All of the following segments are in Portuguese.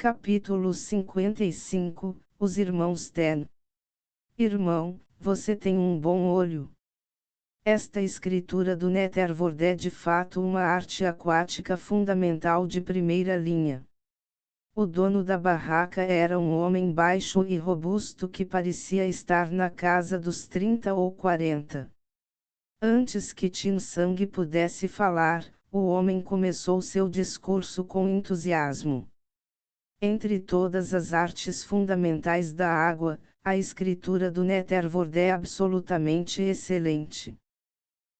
Capítulo 55, Os Irmãos Ten. Irmão, você tem um bom olho. Esta escritura do Netherworld é de fato uma arte aquática fundamental de primeira linha. O dono da barraca era um homem baixo e robusto que parecia estar na casa dos 30 ou 40. Antes que Tin Sang pudesse falar, o homem começou seu discurso com entusiasmo. Entre todas as artes fundamentais da água, a escritura do Netherworld é absolutamente excelente.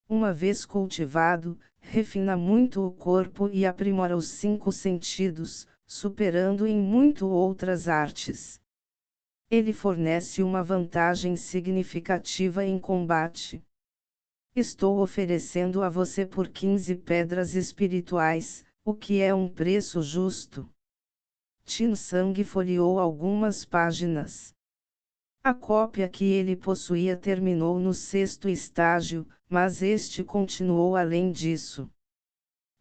Uma vez cultivado, refina muito o corpo e aprimora os 5 sentidos, superando em muito outras artes. Ele fornece uma vantagem significativa em combate. Estou oferecendo a você por 15 pedras espirituais, o que é um preço justo. Tin Sang folheou algumas páginas. A cópia que ele possuía terminou no 6º estágio, mas este continuou além disso.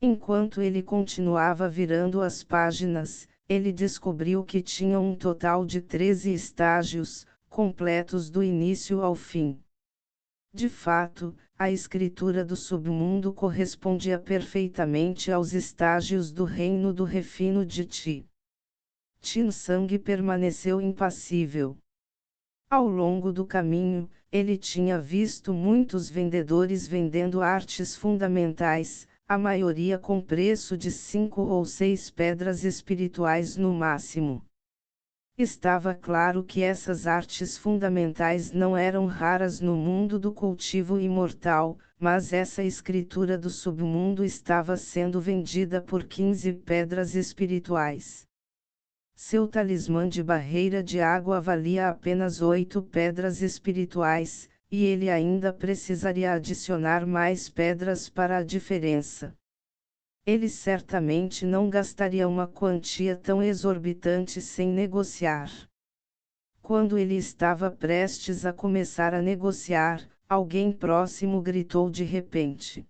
Enquanto ele continuava virando as páginas, ele descobriu que tinha um total de 13 estágios, completos do início ao fim. De fato, a escritura do submundo correspondia perfeitamente aos estágios do reino do refino de Ti. Tin Sang permaneceu impassível. Ao longo do caminho, ele tinha visto muitos vendedores vendendo artes fundamentais, a maioria com preço de 5 ou 6 pedras espirituais no máximo. Estava claro que essas artes fundamentais não eram raras no mundo do cultivo imortal, mas essa escritura do submundo estava sendo vendida por 15 pedras espirituais. Seu talismã de barreira de água valia apenas 8 pedras espirituais, e ele ainda precisaria adicionar mais pedras para a diferença. Ele certamente não gastaria uma quantia tão exorbitante sem negociar. Quando ele estava prestes a começar a negociar, alguém próximo gritou de repente: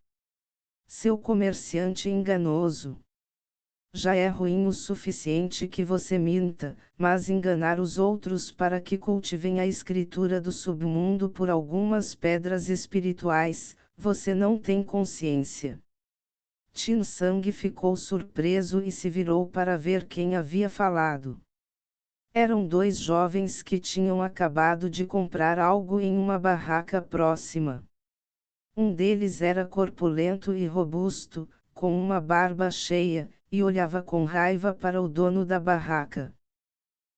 "Seu comerciante enganoso! Já é ruim o suficiente que você minta, mas enganar os outros para que cultivem a escritura do submundo por algumas pedras espirituais, você não tem consciência." Tin Sang ficou surpreso e se virou para ver quem havia falado. Eram 2 jovens que tinham acabado de comprar algo em uma barraca próxima. Um deles era corpulento e robusto, com uma barba cheia, e olhava com raiva para o dono da barraca.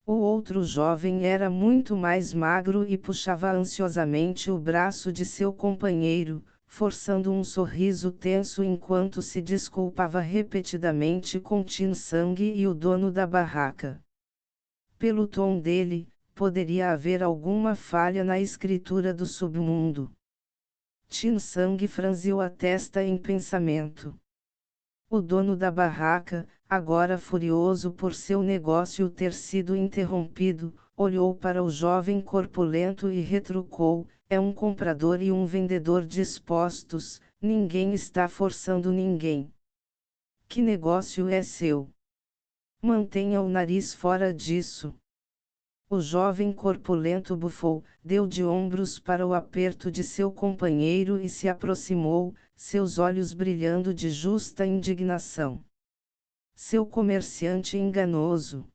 O outro jovem era muito mais magro e puxava ansiosamente o braço de seu companheiro, forçando um sorriso tenso enquanto se desculpava repetidamente com Tin Sang e o dono da barraca. Pelo tom dele, poderia haver alguma falha na escritura do submundo. Tin Sang franziu a testa em pensamento. O dono da barraca, agora furioso por seu negócio ter sido interrompido, olhou para o jovem corpulento e retrucou: "É um comprador e um vendedor dispostos, ninguém está forçando ninguém. Que negócio é seu? Mantenha o nariz fora disso." O jovem corpulento bufou, deu de ombros para o aperto de seu companheiro e se aproximou, seus olhos brilhando de justa indignação. "Seu comerciante enganoso!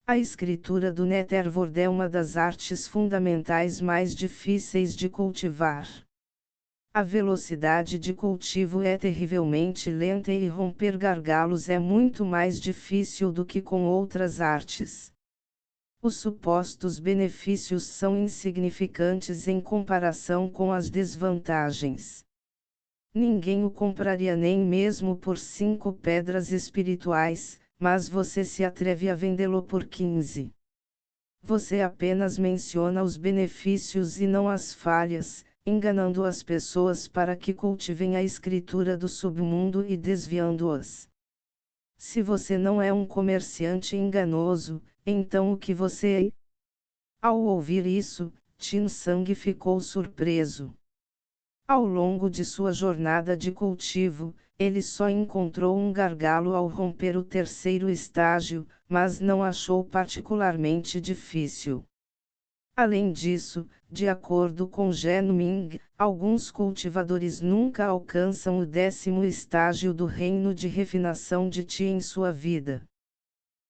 A escritura do Netherworld é uma das artes fundamentais mais difíceis de cultivar. A velocidade de cultivo é terrivelmente lenta e romper gargalos é muito mais difícil do que com outras artes. Os supostos benefícios são insignificantes em comparação com as desvantagens. Ninguém o compraria nem mesmo por 5 pedras espirituais, mas você se atreve a vendê-lo por 15. Você apenas menciona os benefícios e não as falhas, enganando as pessoas para que cultivem a escritura do submundo e desviando-as. Se você não é um comerciante enganoso, então o que você é?" Ao ouvir isso, Tin Sang ficou surpreso. Ao longo de sua jornada de cultivo, Ele só encontrou um gargalo ao romper o terceiro estágio, mas não achou particularmente difícil. Além disso, de acordo com Gen Ming, alguns cultivadores nunca alcançam o 10º estágio do reino de refinação de Qi em sua vida.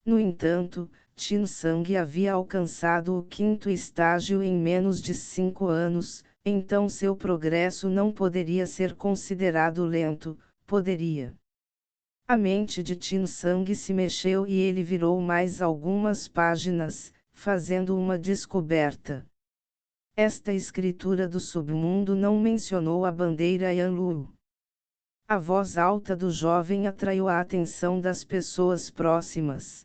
No entanto, Qin Sang havia alcançado o 5º estágio em menos de 5 anos, então seu progresso não poderia ser considerado lento, poderia. A mente de Qin Sang se mexeu e ele virou mais algumas páginas, fazendo uma descoberta. Esta escritura do submundo não mencionou a bandeira Yanlu. A voz alta do jovem atraiu a atenção das pessoas próximas.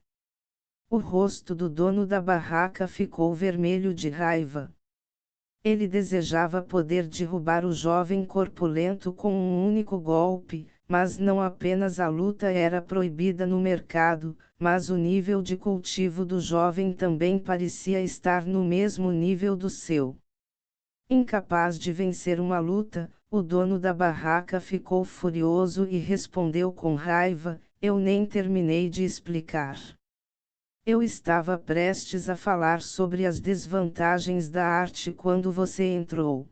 O rosto do dono da barraca ficou vermelho de raiva. Ele desejava poder derrubar o jovem corpulento com um único golpe, mas não apenas a luta era proibida no mercado, mas o nível de cultivo do jovem também parecia estar no mesmo nível do seu. Incapaz de vencer uma luta, o dono da barraca ficou furioso e respondeu com raiva: "Eu nem terminei de explicar. Eu estava prestes a falar sobre as desvantagens da arte quando você entrou.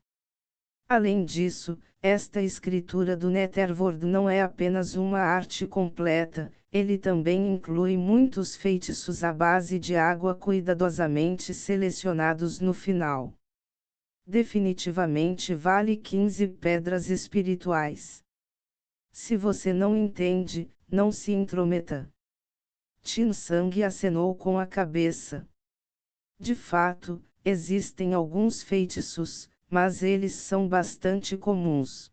Além disso, esta escritura do Netherworld não é apenas uma arte completa, ele também inclui muitos feitiços à base de água cuidadosamente selecionados no final. Definitivamente vale 15 pedras espirituais. Se você não entende, não se intrometa." Qin Sang acenou com a cabeça. De fato, existem alguns feitiços, mas eles são bastante comuns.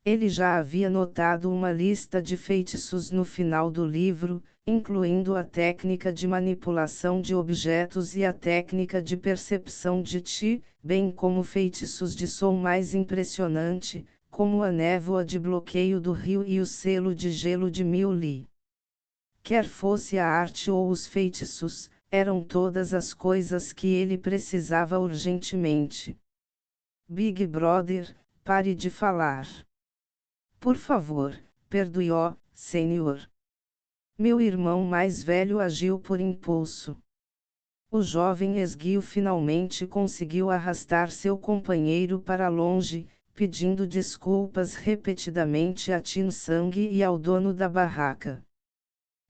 Ele já havia notado uma lista de feitiços no final do livro, incluindo a técnica de manipulação de objetos e a técnica de percepção de Qi, bem como feitiços de som mais impressionante, como a névoa de bloqueio do rio e o selo de gelo de Miu Li. Quer fosse a arte ou os feitiços, eram todas as coisas que ele precisava urgentemente. Big Brother, pare de falar. Por favor, perdoe-o, senhor. Meu irmão mais velho agiu por impulso. O jovem esguio finalmente conseguiu arrastar seu companheiro para longe, pedindo desculpas repetidamente a Qin Sang e ao dono da barraca.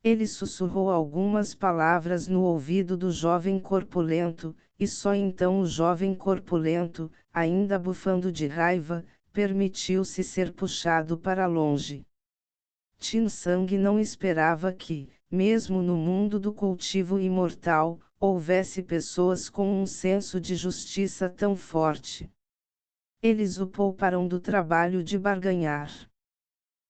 Ele sussurrou algumas palavras no ouvido do jovem corpulento, e só então o jovem corpulento, ainda bufando de raiva, permitiu-se ser puxado para longe. Qin Sang não esperava que, mesmo no mundo do cultivo imortal, houvesse pessoas com um senso de justiça tão forte. Eles o pouparam do trabalho de barganhar.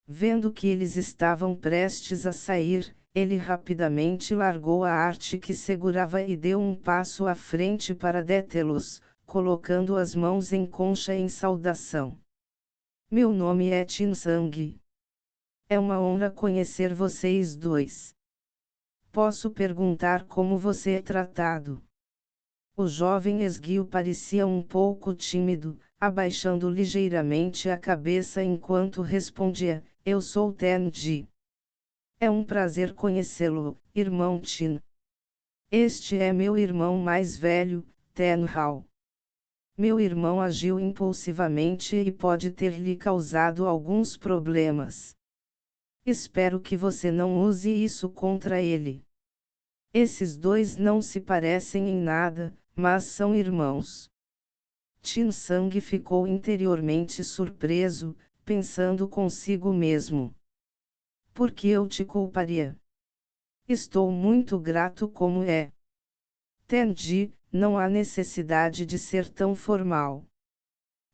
Vendo que eles estavam prestes a sair, ele rapidamente largou a arte que segurava e deu um passo à frente para detê-los, colocando as mãos em concha em saudação. Meu nome é Qin Sang. É uma honra conhecer vocês dois. Posso perguntar como você é tratado? O jovem esguio parecia um pouco tímido, abaixando ligeiramente a cabeça enquanto respondia: "Eu sou Tenji. É um prazer conhecê-lo, irmão Qin. Este é meu irmão mais velho, Ten Hao. Meu irmão agiu impulsivamente e pode ter lhe causado alguns problemas. Espero que você não use isso contra ele. Esses dois não se parecem em nada, mas são irmãos." Qin Sang ficou interiormente surpreso, pensando consigo mesmo. Por que eu te culparia? Estou muito grato como é. Tenji, não há necessidade de ser tão formal.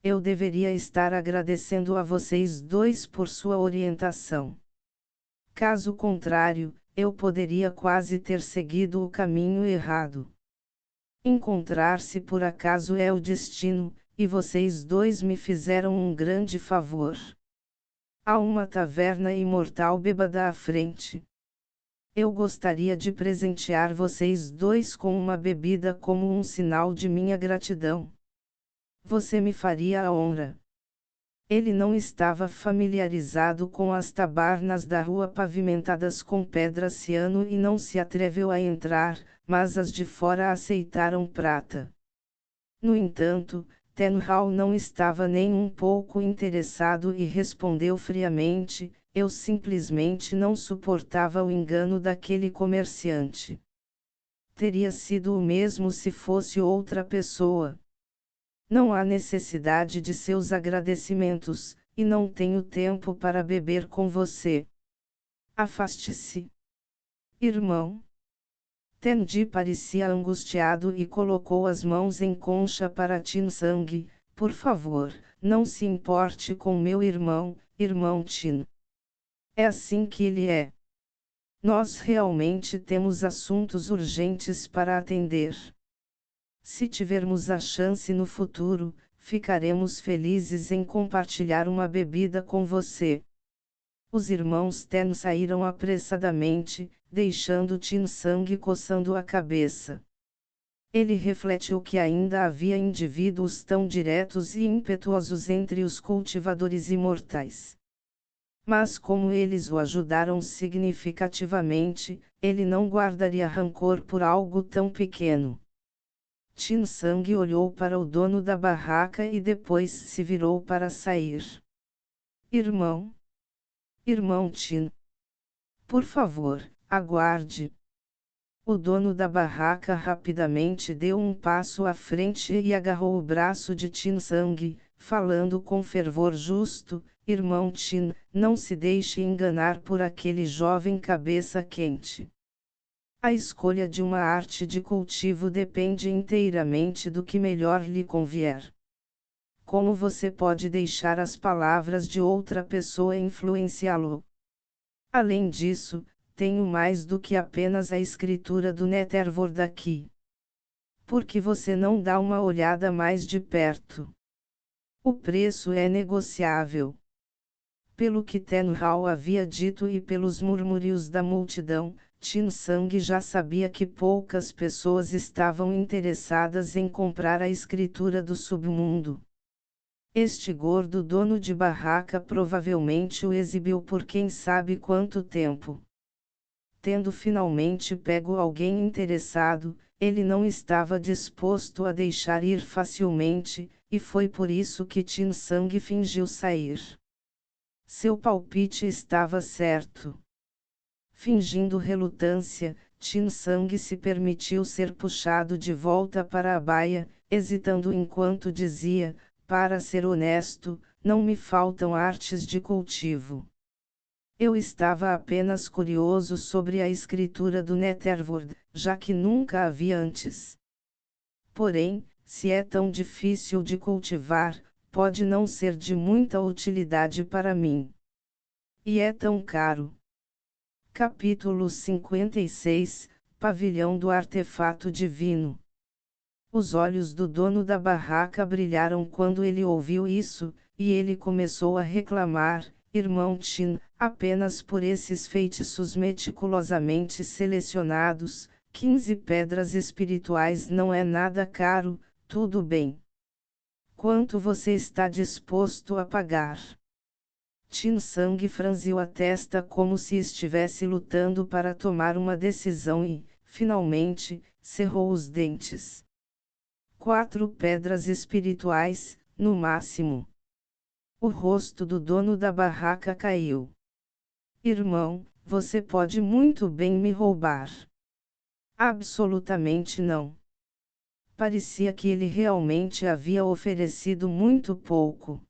Eu deveria estar agradecendo a vocês dois por sua orientação. Caso contrário, eu poderia quase ter seguido o caminho errado. Encontrar-se por acaso é o destino, e vocês dois me fizeram um grande favor. Há uma taverna imortal bêbada à frente. Eu gostaria de presentear vocês dois com uma bebida como um sinal de minha gratidão. Você me faria a honra? Ele não estava familiarizado com as tabernas da rua pavimentadas com pedra ciano e não se atreveu a entrar, mas as de fora aceitaram prata. No entanto, Ten Hall não estava nem um pouco interessado e respondeu friamente: eu simplesmente não suportava o engano daquele comerciante. Teria sido o mesmo se fosse outra pessoa. Não há necessidade de seus agradecimentos, e não tenho tempo para beber com você. Afaste-se. Irmão. Tendi parecia angustiado e colocou as mãos em concha para Tin Sang. Por favor, não se importe com meu irmão, irmão Tin. É assim que ele é. Nós realmente temos assuntos urgentes para atender. Se tivermos a chance no futuro, ficaremos felizes em compartilhar uma bebida com você. Os irmãos Ten saíram apressadamente, deixando Tin Sang coçando a cabeça. Ele refletiu que ainda havia indivíduos tão diretos e impetuosos entre os cultivadores imortais. Mas como eles o ajudaram significativamente, ele não guardaria rancor por algo tão pequeno. Tin Sang olhou para o dono da barraca e depois se virou para sair. Irmão? Irmão Tin. Por favor, aguarde. O dono da barraca rapidamente deu um passo à frente e agarrou o braço de Tin Sang, falando com fervor justo: irmão Tin, não se deixe enganar por aquele jovem cabeça quente. A escolha de uma arte de cultivo depende inteiramente do que melhor lhe convier. Como você pode deixar as palavras de outra pessoa influenciá-lo? Além disso, tenho mais do que apenas a escritura do Netherworld aqui. Por que você não dá uma olhada mais de perto? O preço é negociável. Pelo que Ten Hall havia dito e pelos murmúrios da multidão, Tin Sang já sabia que poucas pessoas estavam interessadas em comprar a escritura do submundo. Este gordo dono de barraca provavelmente o exibiu por quem sabe quanto tempo. Tendo finalmente pego alguém interessado, ele não estava disposto a deixar ir facilmente, e foi por isso que Tin Sang fingiu sair. Seu palpite estava certo. Fingindo relutância, Tin Sang se permitiu ser puxado de volta para a baia, hesitando enquanto dizia: para ser honesto, não me faltam artes de cultivo. Eu estava apenas curioso sobre a escritura do Netherworld, já que nunca a vi antes. Porém, se é tão difícil de cultivar, pode não ser de muita utilidade para mim. E é tão caro. Capítulo 56, Pavilhão do Artefato Divino. Os olhos do dono da barraca brilharam quando ele ouviu isso, e ele começou a reclamar: irmão Tin, apenas por esses feitiços meticulosamente selecionados, 15 pedras espirituais não é nada caro, tudo bem. Quanto você está disposto a pagar? Tin Sang franziu a testa como se estivesse lutando para tomar uma decisão e, finalmente, cerrou os dentes. 4 pedras espirituais, no máximo. O rosto do dono da barraca caiu. Irmão, você pode muito bem me roubar. Absolutamente não. Parecia que ele realmente havia oferecido muito pouco.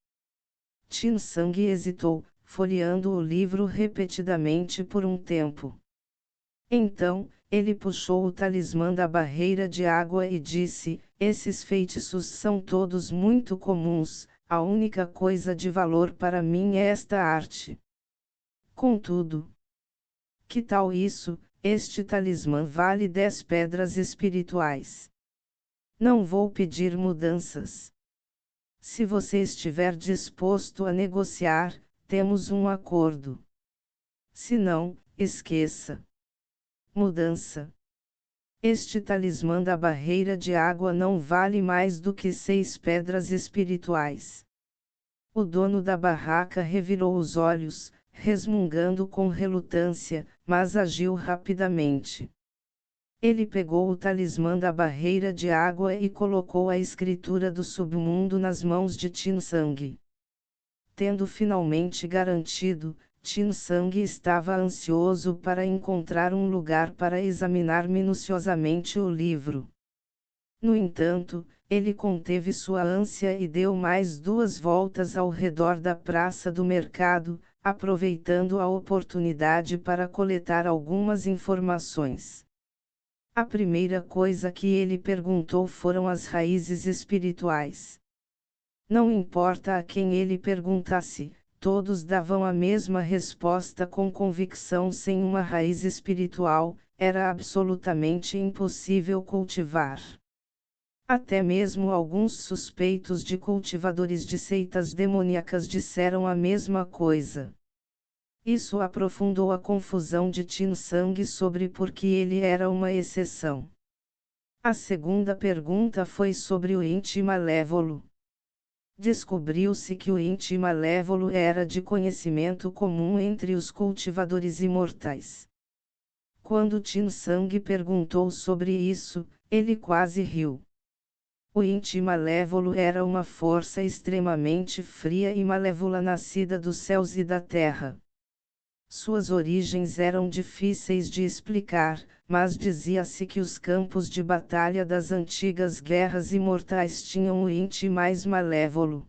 Tin Sang hesitou, folheando o livro repetidamente por um tempo. Então, ele puxou o talismã da barreira de água e disse: esses feitiços são todos muito comuns, a única coisa de valor para mim é esta arte. Contudo, que tal isso? Este talismã vale 10 pedras espirituais. Não vou pedir mudanças. Se você estiver disposto a negociar, temos um acordo. Se não, esqueça. Mudança. Este talismã da barreira de água não vale mais do que 6 pedras espirituais. O dono da barraca revirou os olhos, resmungando com relutância, mas agiu rapidamente. Ele pegou o talismã da barreira de água e colocou a escritura do submundo nas mãos de Tin Sang. Tendo finalmente garantido, Tin Sang estava ansioso para encontrar um lugar para examinar minuciosamente o livro. No entanto, ele conteve sua ânsia e deu mais 2 voltas ao redor da praça do mercado, aproveitando a oportunidade para coletar algumas informações. A primeira coisa que ele perguntou foram as raízes espirituais. Não importa a quem ele perguntasse, todos davam a mesma resposta com convicção: sem uma raiz espiritual, era absolutamente impossível cultivar. Até mesmo alguns suspeitos de cultivadores de seitas demoníacas disseram a mesma coisa. Isso aprofundou a confusão de Tin Sang sobre por que ele era uma exceção. A segunda pergunta foi sobre o Inti Malévolo. Descobriu-se que o Inti Malévolo era de conhecimento comum entre os cultivadores imortais. Quando Tin Sang perguntou sobre isso, ele quase riu. O Inti Malévolo era uma força extremamente fria e malévola nascida dos céus e da terra. Suas origens eram difíceis de explicar, mas dizia-se que os campos de batalha das antigas guerras imortais tinham o Inti mais malévolo.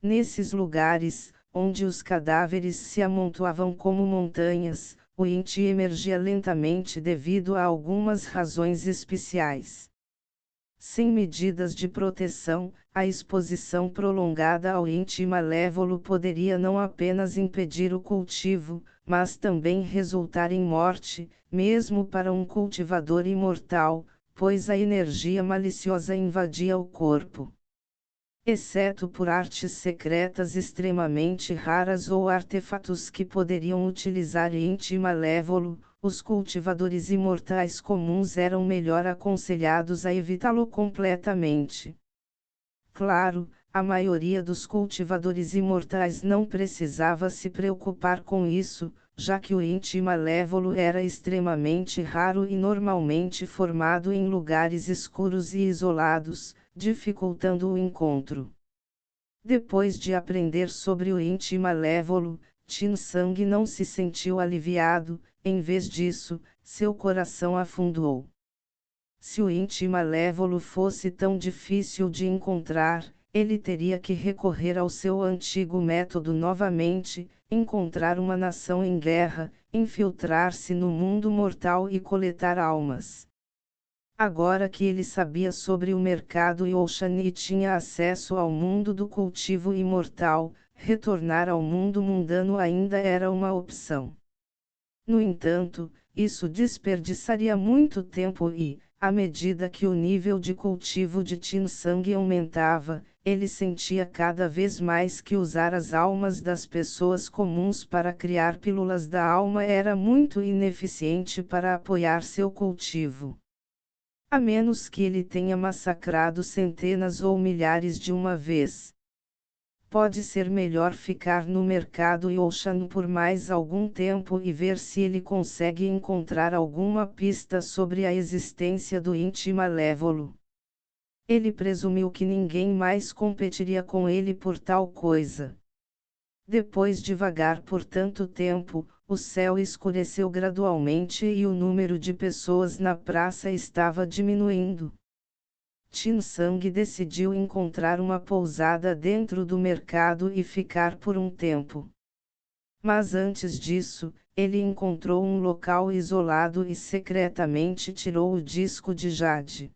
Nesses lugares, onde os cadáveres se amontoavam como montanhas, o Inti emergia lentamente devido a algumas razões especiais. Sem medidas de proteção, a exposição prolongada ao Inti malévolo poderia não apenas impedir o cultivo, mas também resultar em morte, mesmo para um cultivador imortal, pois a energia maliciosa invadia o corpo. Exceto por artes secretas extremamente raras ou artefatos que poderiam utilizar Inti malévolo, os cultivadores imortais comuns eram melhor aconselhados a evitá-lo completamente. Claro, a maioria dos cultivadores imortais não precisava se preocupar com isso, já que o Inti malévolo era extremamente raro e normalmente formado em lugares escuros e isolados, dificultando o encontro. Depois de aprender sobre o Inti malévolo, Tin Sang não se sentiu aliviado, em vez disso, seu coração afundou. Se o Inti malévolo fosse tão difícil de encontrar, ele teria que recorrer ao seu antigo método novamente, encontrar uma nação em guerra, infiltrar-se no mundo mortal e coletar almas. Agora que ele sabia sobre o mercado Yoshan e tinha acesso ao mundo do cultivo imortal, retornar ao mundo mundano ainda era uma opção. No entanto, isso desperdiçaria muito tempo e, à medida que o nível de cultivo de Tin Sang aumentava, ele sentia cada vez mais que usar as almas das pessoas comuns para criar pílulas da alma era muito ineficiente para apoiar seu cultivo. A menos que ele tenha massacrado centenas ou milhares de uma vez. Pode ser melhor ficar no mercado Yoshan por mais algum tempo e ver se ele consegue encontrar alguma pista sobre a existência do Inti malévolo. Ele presumiu que ninguém mais competiria com ele por tal coisa. Depois de vagar por tanto tempo, o céu escureceu gradualmente e o número de pessoas na praça estava diminuindo. Tin Sang decidiu encontrar uma pousada dentro do mercado e ficar por um tempo. Mas antes disso, ele encontrou um local isolado e secretamente tirou o disco de jade.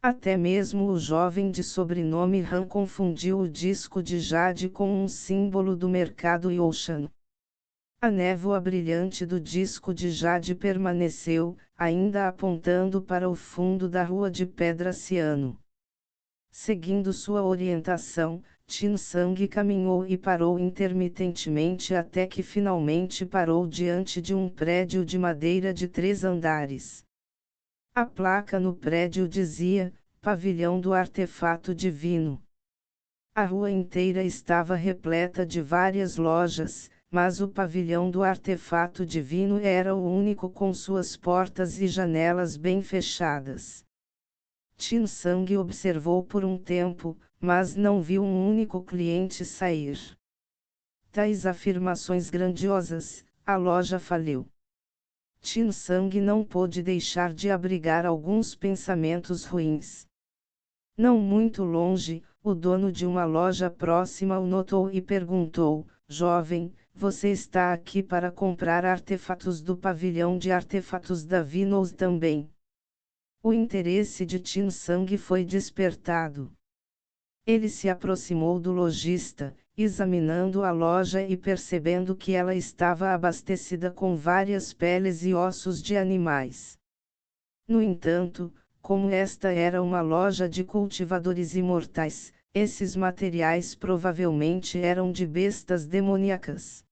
Até mesmo o jovem de sobrenome Han confundiu o disco de jade com um símbolo do mercado Yoshan. A névoa brilhante do disco de jade permaneceu, ainda apontando para o fundo da rua de pedra ciano. Seguindo sua orientação, Tin Sang caminhou e parou intermitentemente até que finalmente parou diante de um prédio de madeira de 3 andares. A placa no prédio dizia: Pavilhão do Artefato Divino. A rua inteira estava repleta de várias lojas, mas o pavilhão do artefato divino era o único com suas portas e janelas bem fechadas. Tin Sang observou por um tempo, mas não viu um único cliente sair. Tais afirmações grandiosas, a loja faliu. Tin Sang não pôde deixar de abrigar alguns pensamentos ruins. Não muito longe, o dono de uma loja próxima o notou e perguntou: "Jovem, você está aqui para comprar artefatos do pavilhão de artefatos da Vinos também?" O interesse de Tin Sang foi despertado. Ele se aproximou do lojista, examinando a loja e percebendo que ela estava abastecida com várias peles e ossos de animais. No entanto, como esta era uma loja de cultivadores imortais, esses materiais provavelmente eram de bestas demoníacas.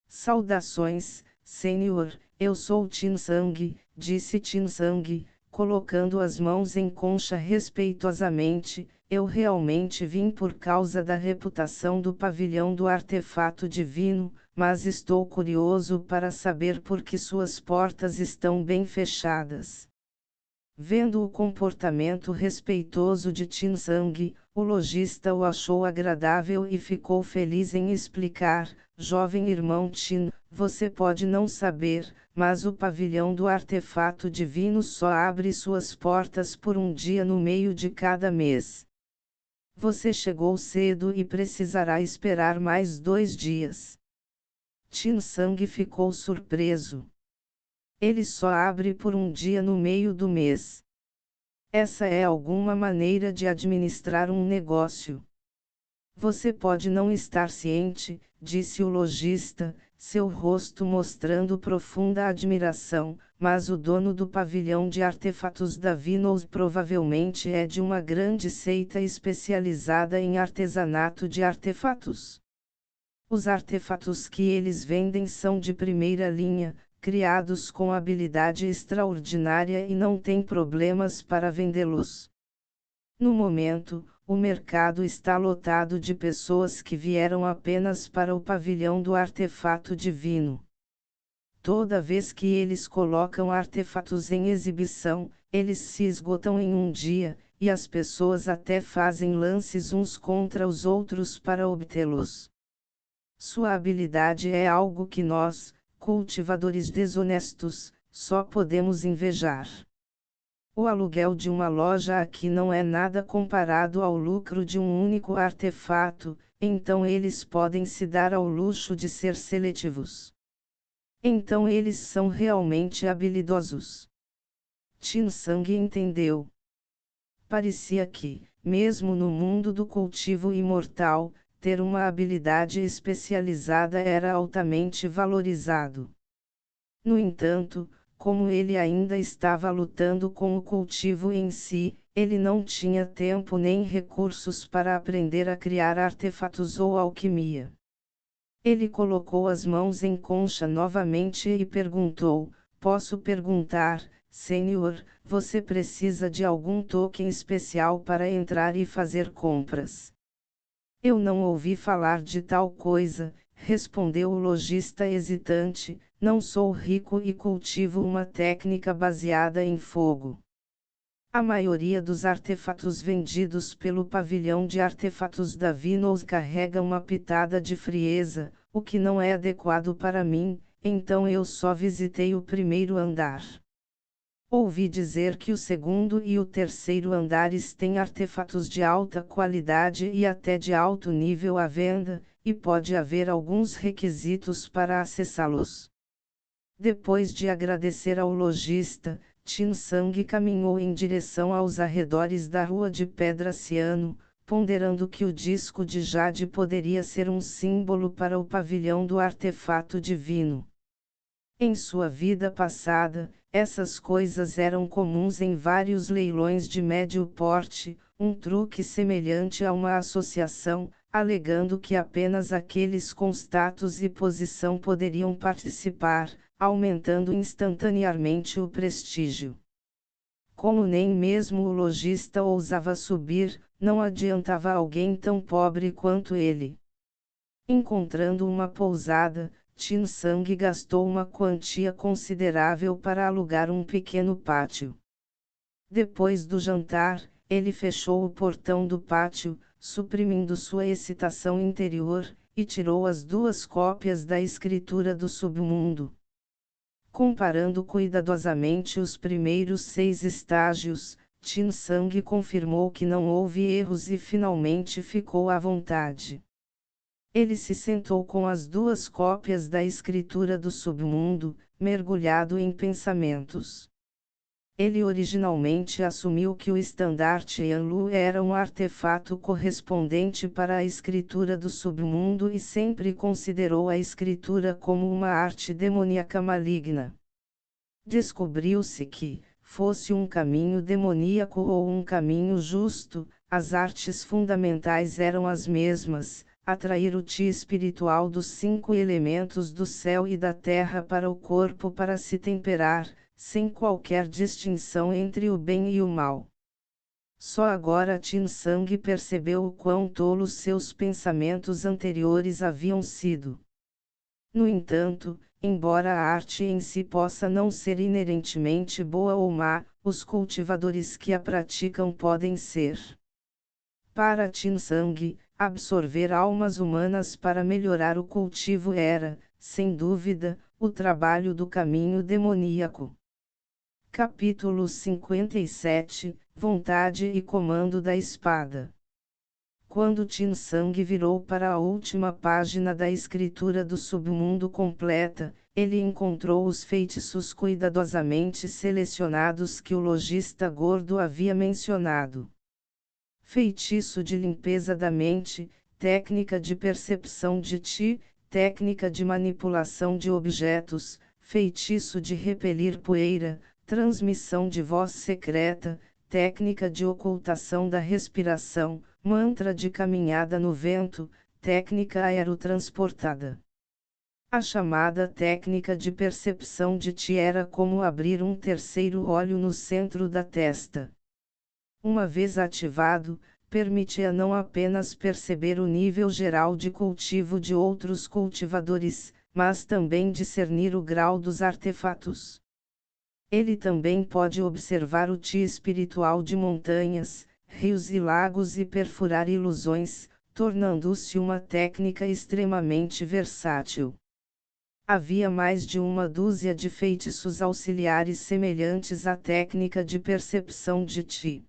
"Saudações, senhor, eu sou Tin Sang", disse Tin Sang, colocando as mãos em concha respeitosamente. "Eu realmente vim por causa da reputação do pavilhão do artefato divino, mas estou curioso para saber por que suas portas estão bem fechadas." Vendo o comportamento respeitoso de Tin Sang, o lojista o achou agradável e ficou feliz em explicar: "Jovem irmão Tin, você pode não saber, mas o pavilhão do artefato divino só abre suas portas por um dia no meio de cada mês. Você chegou cedo e precisará esperar mais 2 dias." Tin Sang ficou surpreso. Ele só abre por um dia no meio do mês. Essa é alguma maneira de administrar um negócio. "Você pode não estar ciente", disse o lojista, seu rosto mostrando profunda admiração, "mas o dono do pavilhão de artefatos da Vinos provavelmente é de uma grande seita especializada em artesanato de artefatos. Os artefatos que eles vendem são de primeira linha, criados com habilidade extraordinária e não têm problemas para vendê-los. No momento, o mercado está lotado de pessoas que vieram apenas para o pavilhão do artefato divino. Toda vez que eles colocam artefatos em exibição, eles se esgotam em um dia, e as pessoas até fazem lances uns contra os outros para obtê-los. Sua habilidade é algo que nós, cultivadores desonestos, só podemos invejar. O aluguel de uma loja aqui não é nada comparado ao lucro de um único artefato, então eles podem se dar ao luxo de ser seletivos. Então eles são realmente habilidosos." Tin Sang entendeu. Parecia que, mesmo no mundo do cultivo imortal, ter uma habilidade especializada era altamente valorizado. No entanto, como ele ainda estava lutando com o cultivo em si, ele não tinha tempo nem recursos para aprender a criar artefatos ou alquimia. Ele colocou as mãos em concha novamente e perguntou: "Posso perguntar, senhor, você precisa de algum token especial para entrar e fazer compras?" "Eu não ouvi falar de tal coisa", respondeu o lojista hesitante, "não sou rico e cultivo uma técnica baseada em fogo." A maioria dos artefatos vendidos pelo pavilhão de artefatos da Vinos carrega uma pitada de frieza, o que não é adequado para mim, então eu só visitei o primeiro andar. Ouvi dizer que o segundo e o terceiro andares têm artefatos de alta qualidade e até de alto nível à venda, e pode haver alguns requisitos para acessá-los. Depois de agradecer ao lojista, Tin Sang caminhou em direção aos arredores da Rua de Pedra Ciano, ponderando que o disco de jade poderia ser um símbolo para o pavilhão do artefato divino. Em sua vida passada, essas coisas eram comuns em vários leilões de médio porte, um truque semelhante a uma associação, alegando que apenas aqueles com status e posição poderiam participar, aumentando instantaneamente o prestígio. Como nem mesmo o lojista ousava subir, não adiantava alguém tão pobre quanto ele. Encontrando uma pousada, Tin Sang gastou uma quantia considerável para alugar um pequeno pátio. Depois do jantar, ele fechou o portão do pátio, suprimindo sua excitação interior, e tirou as 2 cópias da escritura do submundo. Comparando cuidadosamente os primeiros 6 estágios, Tin Sang confirmou que não houve erros e finalmente ficou à vontade. Ele se sentou com as 2 cópias da escritura do submundo, mergulhado em pensamentos. Ele originalmente assumiu que o estandarte Yanlu era um artefato correspondente para a escritura do submundo e sempre considerou a escritura como uma arte demoníaca maligna. Descobriu-se que, fosse um caminho demoníaco ou um caminho justo, as artes fundamentais eram as mesmas: atrair o Ti espiritual dos 5 elementos do céu e da terra para o corpo para se temperar, sem qualquer distinção entre o bem e o mal. Só agora Tin Sang percebeu o quão tolos seus pensamentos anteriores haviam sido. No entanto, embora a arte em si possa não ser inerentemente boa ou má, os cultivadores que a praticam podem ser. Para Tin Sang, absorver almas humanas para melhorar o cultivo era, sem dúvida, o trabalho do caminho demoníaco. Capítulo 57 – Vontade e Comando da Espada. Quando Tin Sang virou para a última página da escritura do submundo completa, ele encontrou os feitiços cuidadosamente selecionados que o lojista gordo havia mencionado. Feitiço de limpeza da mente, técnica de percepção de Ti, técnica de manipulação de objetos, feitiço de repelir poeira, transmissão de voz secreta, técnica de ocultação da respiração, mantra de caminhada no vento, técnica aerotransportada. A chamada técnica de percepção de Ti era como abrir um terceiro olho no centro da testa. Uma vez ativado, permitia não apenas perceber o nível geral de cultivo de outros cultivadores, mas também discernir o grau dos artefatos. Ele também pode observar o Ti espiritual de montanhas, rios e lagos e perfurar ilusões, tornando-se uma técnica extremamente versátil. Havia mais de 1 dúzia de feitiços auxiliares semelhantes à técnica de percepção de Ti.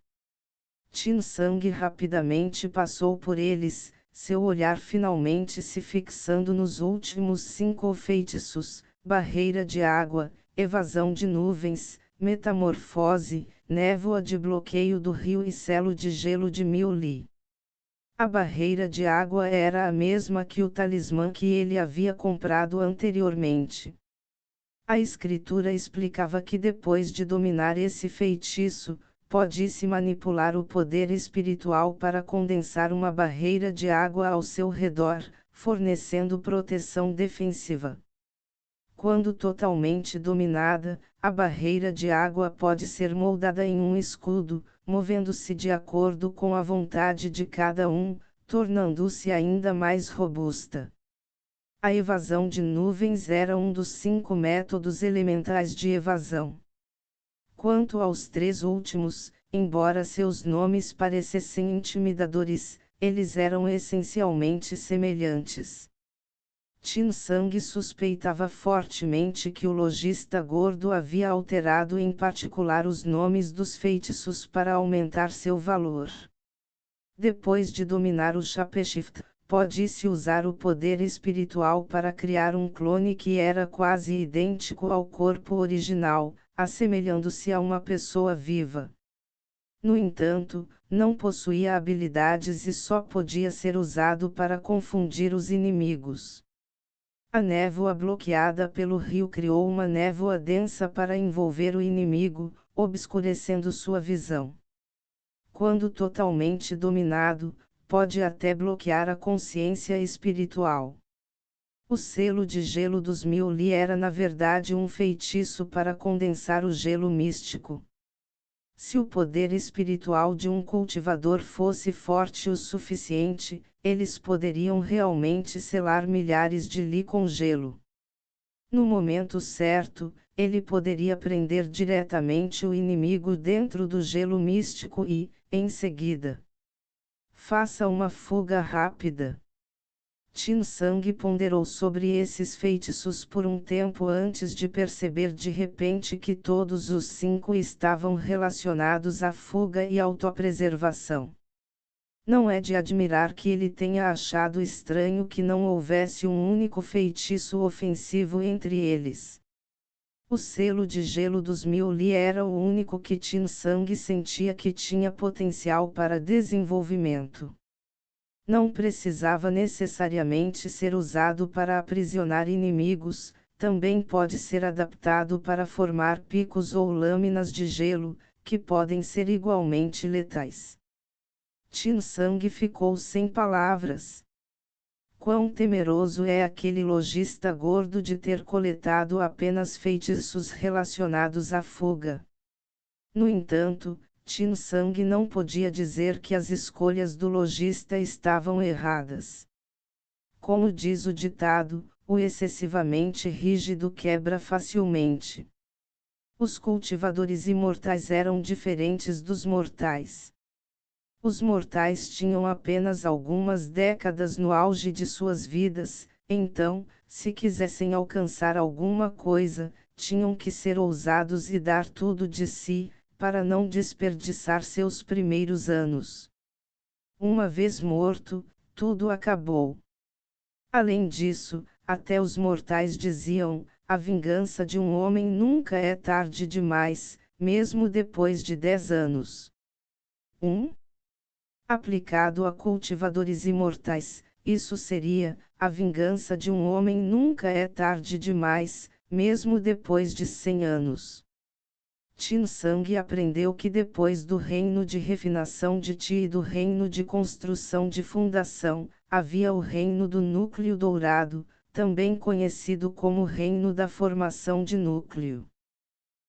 Tin Sang rapidamente passou por eles, seu olhar finalmente se fixando nos últimos 5 feitiços: barreira de água, evasão de nuvens, metamorfose, névoa de bloqueio do rio e selo de gelo de 1000 li. A barreira de água era a mesma que o talismã que ele havia comprado anteriormente. A escritura explicava que depois de dominar esse feitiço, pode-se manipular o poder espiritual para condensar uma barreira de água ao seu redor, fornecendo proteção defensiva. Quando totalmente dominada, a barreira de água pode ser moldada em um escudo, movendo-se de acordo com a vontade de cada um, tornando-se ainda mais robusta. A evasão de nuvens era um dos 5 métodos elementais de evasão. Quanto aos 3 últimos, embora seus nomes parecessem intimidadores, eles eram essencialmente semelhantes. Tin Sang suspeitava fortemente que o lojista gordo havia alterado em particular os nomes dos feitiços para aumentar seu valor. Depois de dominar o Shapeshift, pode-se usar o poder espiritual para criar um clone que era quase idêntico ao corpo original, assemelhando-se a uma pessoa viva. No entanto, não possuía habilidades e só podia ser usado para confundir os inimigos. A névoa bloqueada pelo rio criou uma névoa densa para envolver o inimigo, obscurecendo sua visão. Quando totalmente dominado, pode até bloquear a consciência espiritual. O selo de gelo dos 1000 li era na verdade um feitiço para condensar o gelo místico. Se o poder espiritual de um cultivador fosse forte o suficiente, eles poderiam realmente selar milhares de Li com gelo. No momento certo, ele poderia prender diretamente o inimigo dentro do gelo místico e, em seguida, faça uma fuga rápida. Tin Sang ponderou sobre esses feitiços por um tempo antes de perceber de repente que todos os 5 estavam relacionados à fuga e autopreservação. Não é de admirar que ele tenha achado estranho que não houvesse um único feitiço ofensivo entre eles. O selo de gelo dos 1000 Li era o único que Tin Sang sentia que tinha potencial para desenvolvimento. Não precisava necessariamente ser usado para aprisionar inimigos, também pode ser adaptado para formar picos ou lâminas de gelo, que podem ser igualmente letais. Tin Sang ficou sem palavras. Quão temeroso é aquele lojista gordo de ter coletado apenas feitiços relacionados à fuga. No entanto, Tin Sang não podia dizer que as escolhas do lojista estavam erradas. Como diz o ditado, o excessivamente rígido quebra facilmente. Os cultivadores imortais eram diferentes dos mortais. Os mortais tinham apenas algumas décadas no auge de suas vidas, então, se quisessem alcançar alguma coisa, tinham que ser ousados e dar tudo de si, para não desperdiçar seus primeiros anos. Uma vez morto, tudo acabou. Além disso, até os mortais diziam: a vingança de um homem nunca é tarde demais, mesmo depois de 10 anos. Aplicado a cultivadores imortais, isso seria: a vingança de um homem nunca é tarde demais, mesmo depois de 100 anos. Tin Sang aprendeu que depois do reino de refinação de Ti e do reino de construção de fundação, havia o reino do núcleo dourado, também conhecido como reino da formação de núcleo.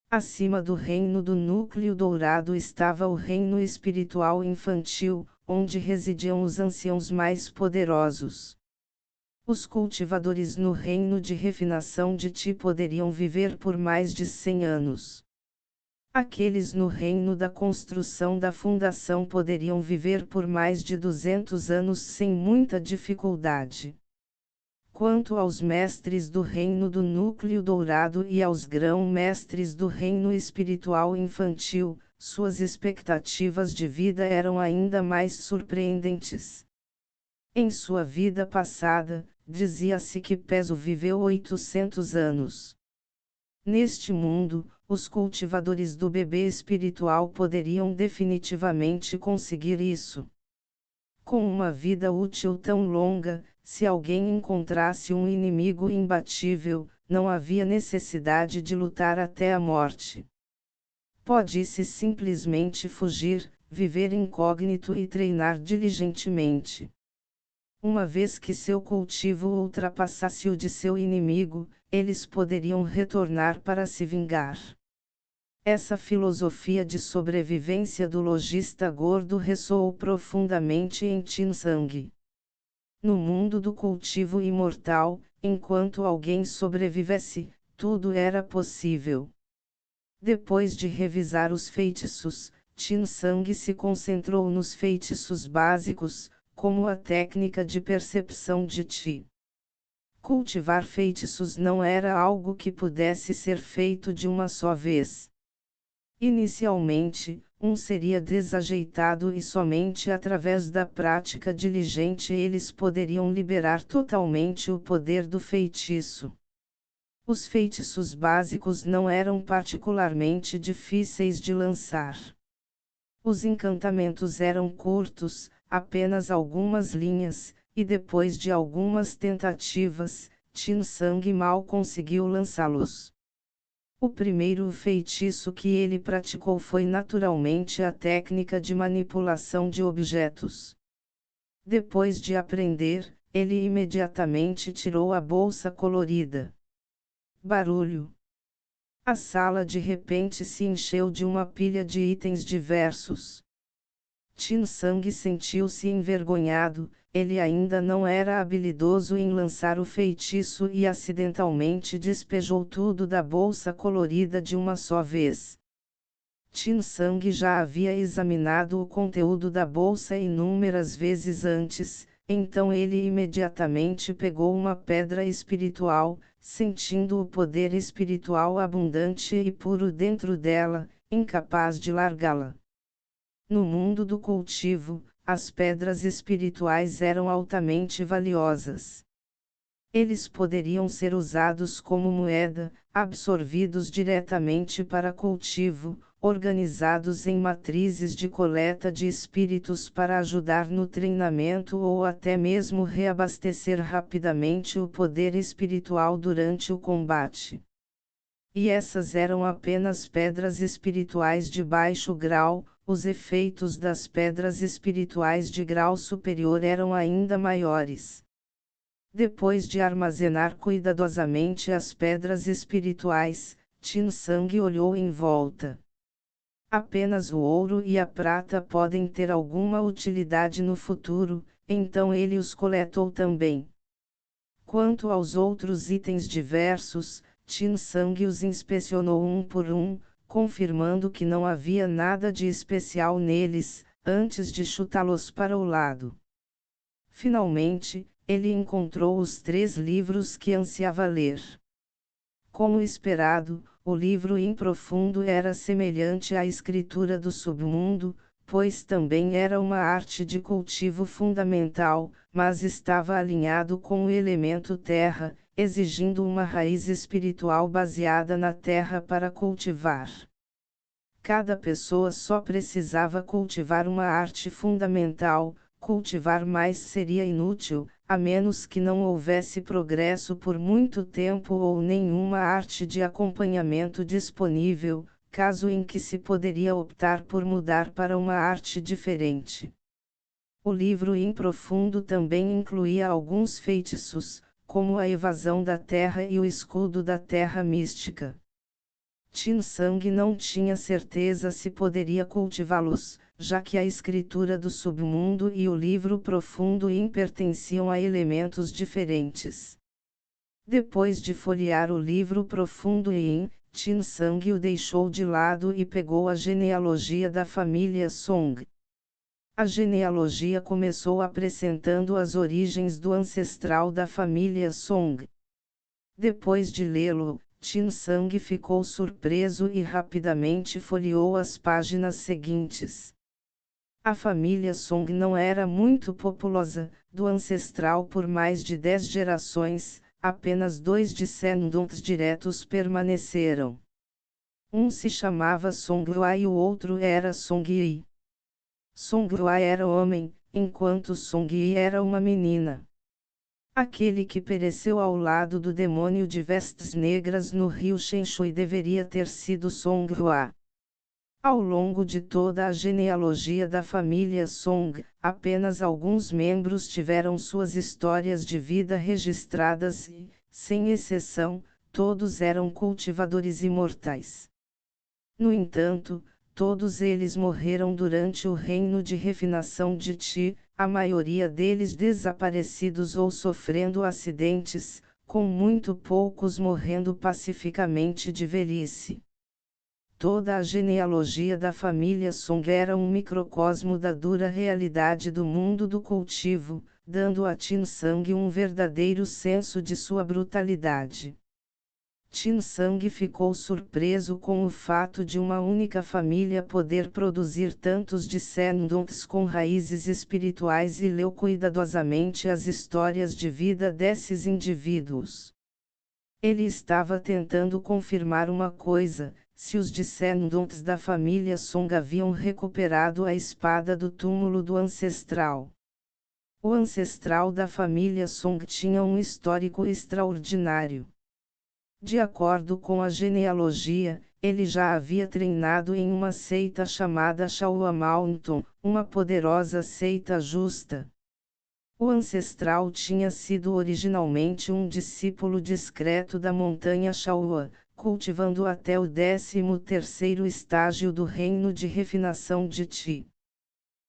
Acima do reino do núcleo dourado estava o reino espiritual infantil, onde residiam os anciãos mais poderosos. Os cultivadores no reino de refinação de Ti poderiam viver por mais de 100 anos. Aqueles no reino da construção da fundação poderiam viver por mais de 200 anos sem muita dificuldade. Quanto aos mestres do reino do núcleo dourado e aos grão-mestres do reino espiritual infantil, suas expectativas de vida eram ainda mais surpreendentes. Em sua vida passada, dizia-se que Peso viveu 800 anos. Neste mundo, os cultivadores do bebê espiritual poderiam definitivamente conseguir isso. Com uma vida útil tão longa, se alguém encontrasse um inimigo imbatível, não havia necessidade de lutar até a morte. Pode-se simplesmente fugir, viver incógnito e treinar diligentemente. Uma vez que seu cultivo ultrapassasse o de seu inimigo, eles poderiam retornar para se vingar. Essa filosofia de sobrevivência do lojista gordo ressoou profundamente em Tin Sang. No mundo do cultivo imortal, enquanto alguém sobrevivesse, tudo era possível. Depois de revisar os feitiços, Tin Sang se concentrou nos feitiços básicos, como a técnica de percepção de Ti. Cultivar feitiços não era algo que pudesse ser feito de uma só vez. Inicialmente, seria desajeitado e somente através da prática diligente eles poderiam liberar totalmente o poder do feitiço. Os feitiços básicos não eram particularmente difíceis de lançar. Os encantamentos eram curtos, apenas algumas linhas, e depois de algumas tentativas, Tin Sang mal conseguiu lançá-los. O primeiro feitiço que ele praticou foi naturalmente a técnica de manipulação de objetos. Depois de aprender, ele imediatamente tirou a bolsa colorida. Barulho. A sala de repente se encheu de uma pilha de itens diversos. Tin Sang sentiu-se envergonhado, ele ainda não era habilidoso em lançar o feitiço e acidentalmente despejou tudo da bolsa colorida de uma só vez. Tin Sang já havia examinado o conteúdo da bolsa inúmeras vezes antes, então ele imediatamente pegou uma pedra espiritual, sentindo o poder espiritual abundante e puro dentro dela, incapaz de largá-la. No mundo do cultivo, as pedras espirituais eram altamente valiosas. Eles poderiam ser usados como moeda, absorvidos diretamente para cultivo, organizados em matrizes de coleta de espíritos para ajudar no treinamento ou até mesmo reabastecer rapidamente o poder espiritual durante o combate. E essas eram apenas pedras espirituais de baixo grau, os efeitos das pedras espirituais de grau superior eram ainda maiores. Depois de armazenar cuidadosamente as pedras espirituais, Tin Sang olhou em volta. Apenas o ouro e a prata podem ter alguma utilidade no futuro, então ele os coletou também. Quanto aos outros itens diversos, Tin Sang os inspecionou um por um, confirmando que não havia nada de especial neles, antes de chutá-los para o lado. Finalmente, ele encontrou os 3 livros que ansiava ler. Como esperado, o livro In Profundo era semelhante à escritura do submundo, pois também era uma arte de cultivo fundamental, mas estava alinhado com o elemento terra, exigindo uma raiz espiritual baseada na terra para cultivar. Cada pessoa só precisava cultivar uma arte fundamental, cultivar mais seria inútil, a menos que não houvesse progresso por muito tempo ou nenhuma arte de acompanhamento disponível, caso em que se poderia optar por mudar para uma arte diferente. O livro In Profundo também incluía alguns feitiços, como a evasão da terra e o escudo da terra mística. Tin Sang não tinha certeza se poderia cultivá-los, já que a escritura do submundo e o livro profundo In pertenciam a elementos diferentes. Depois de folhear o livro profundo In, Tin Sang o deixou de lado e pegou a genealogia da família Song. A genealogia começou apresentando as origens do ancestral da família Song. Depois de lê-lo, Tin Sang ficou surpreso e rapidamente folheou as páginas seguintes. A família Song não era muito populosa, do ancestral por mais de 10 gerações, apenas 2 descendentes diretos permaneceram. Um se chamava Songhua e o outro era Songyi. Songhua era homem, enquanto Songyi era uma menina. Aquele que pereceu ao lado do demônio de vestes negras no rio Senshui deveria ter sido Songhua. Ao longo de toda a genealogia da família Song, apenas alguns membros tiveram suas histórias de vida registradas e, sem exceção, todos eram cultivadores imortais. No entanto, todos eles morreram durante o reino de refinação de Qi, a maioria deles desaparecidos ou sofrendo acidentes, com muito poucos morrendo pacificamente de velhice. Toda a genealogia da família Song era um microcosmo da dura realidade do mundo do cultivo, dando a Tin Sang um verdadeiro senso de sua brutalidade. Tin Sang ficou surpreso com o fato de uma única família poder produzir tantos descendentes com raízes espirituais e leu cuidadosamente as histórias de vida desses indivíduos. Ele estava tentando confirmar uma coisa: se os descendentes da família Song haviam recuperado a espada do túmulo do ancestral. O ancestral da família Song tinha um histórico extraordinário. De acordo com a genealogia, ele já havia treinado em uma seita chamada Shaohua Mountain, uma poderosa seita justa. O ancestral tinha sido originalmente um discípulo discreto da montanha Shaohua, cultivando até o 13º estágio do reino de refinação de Ti.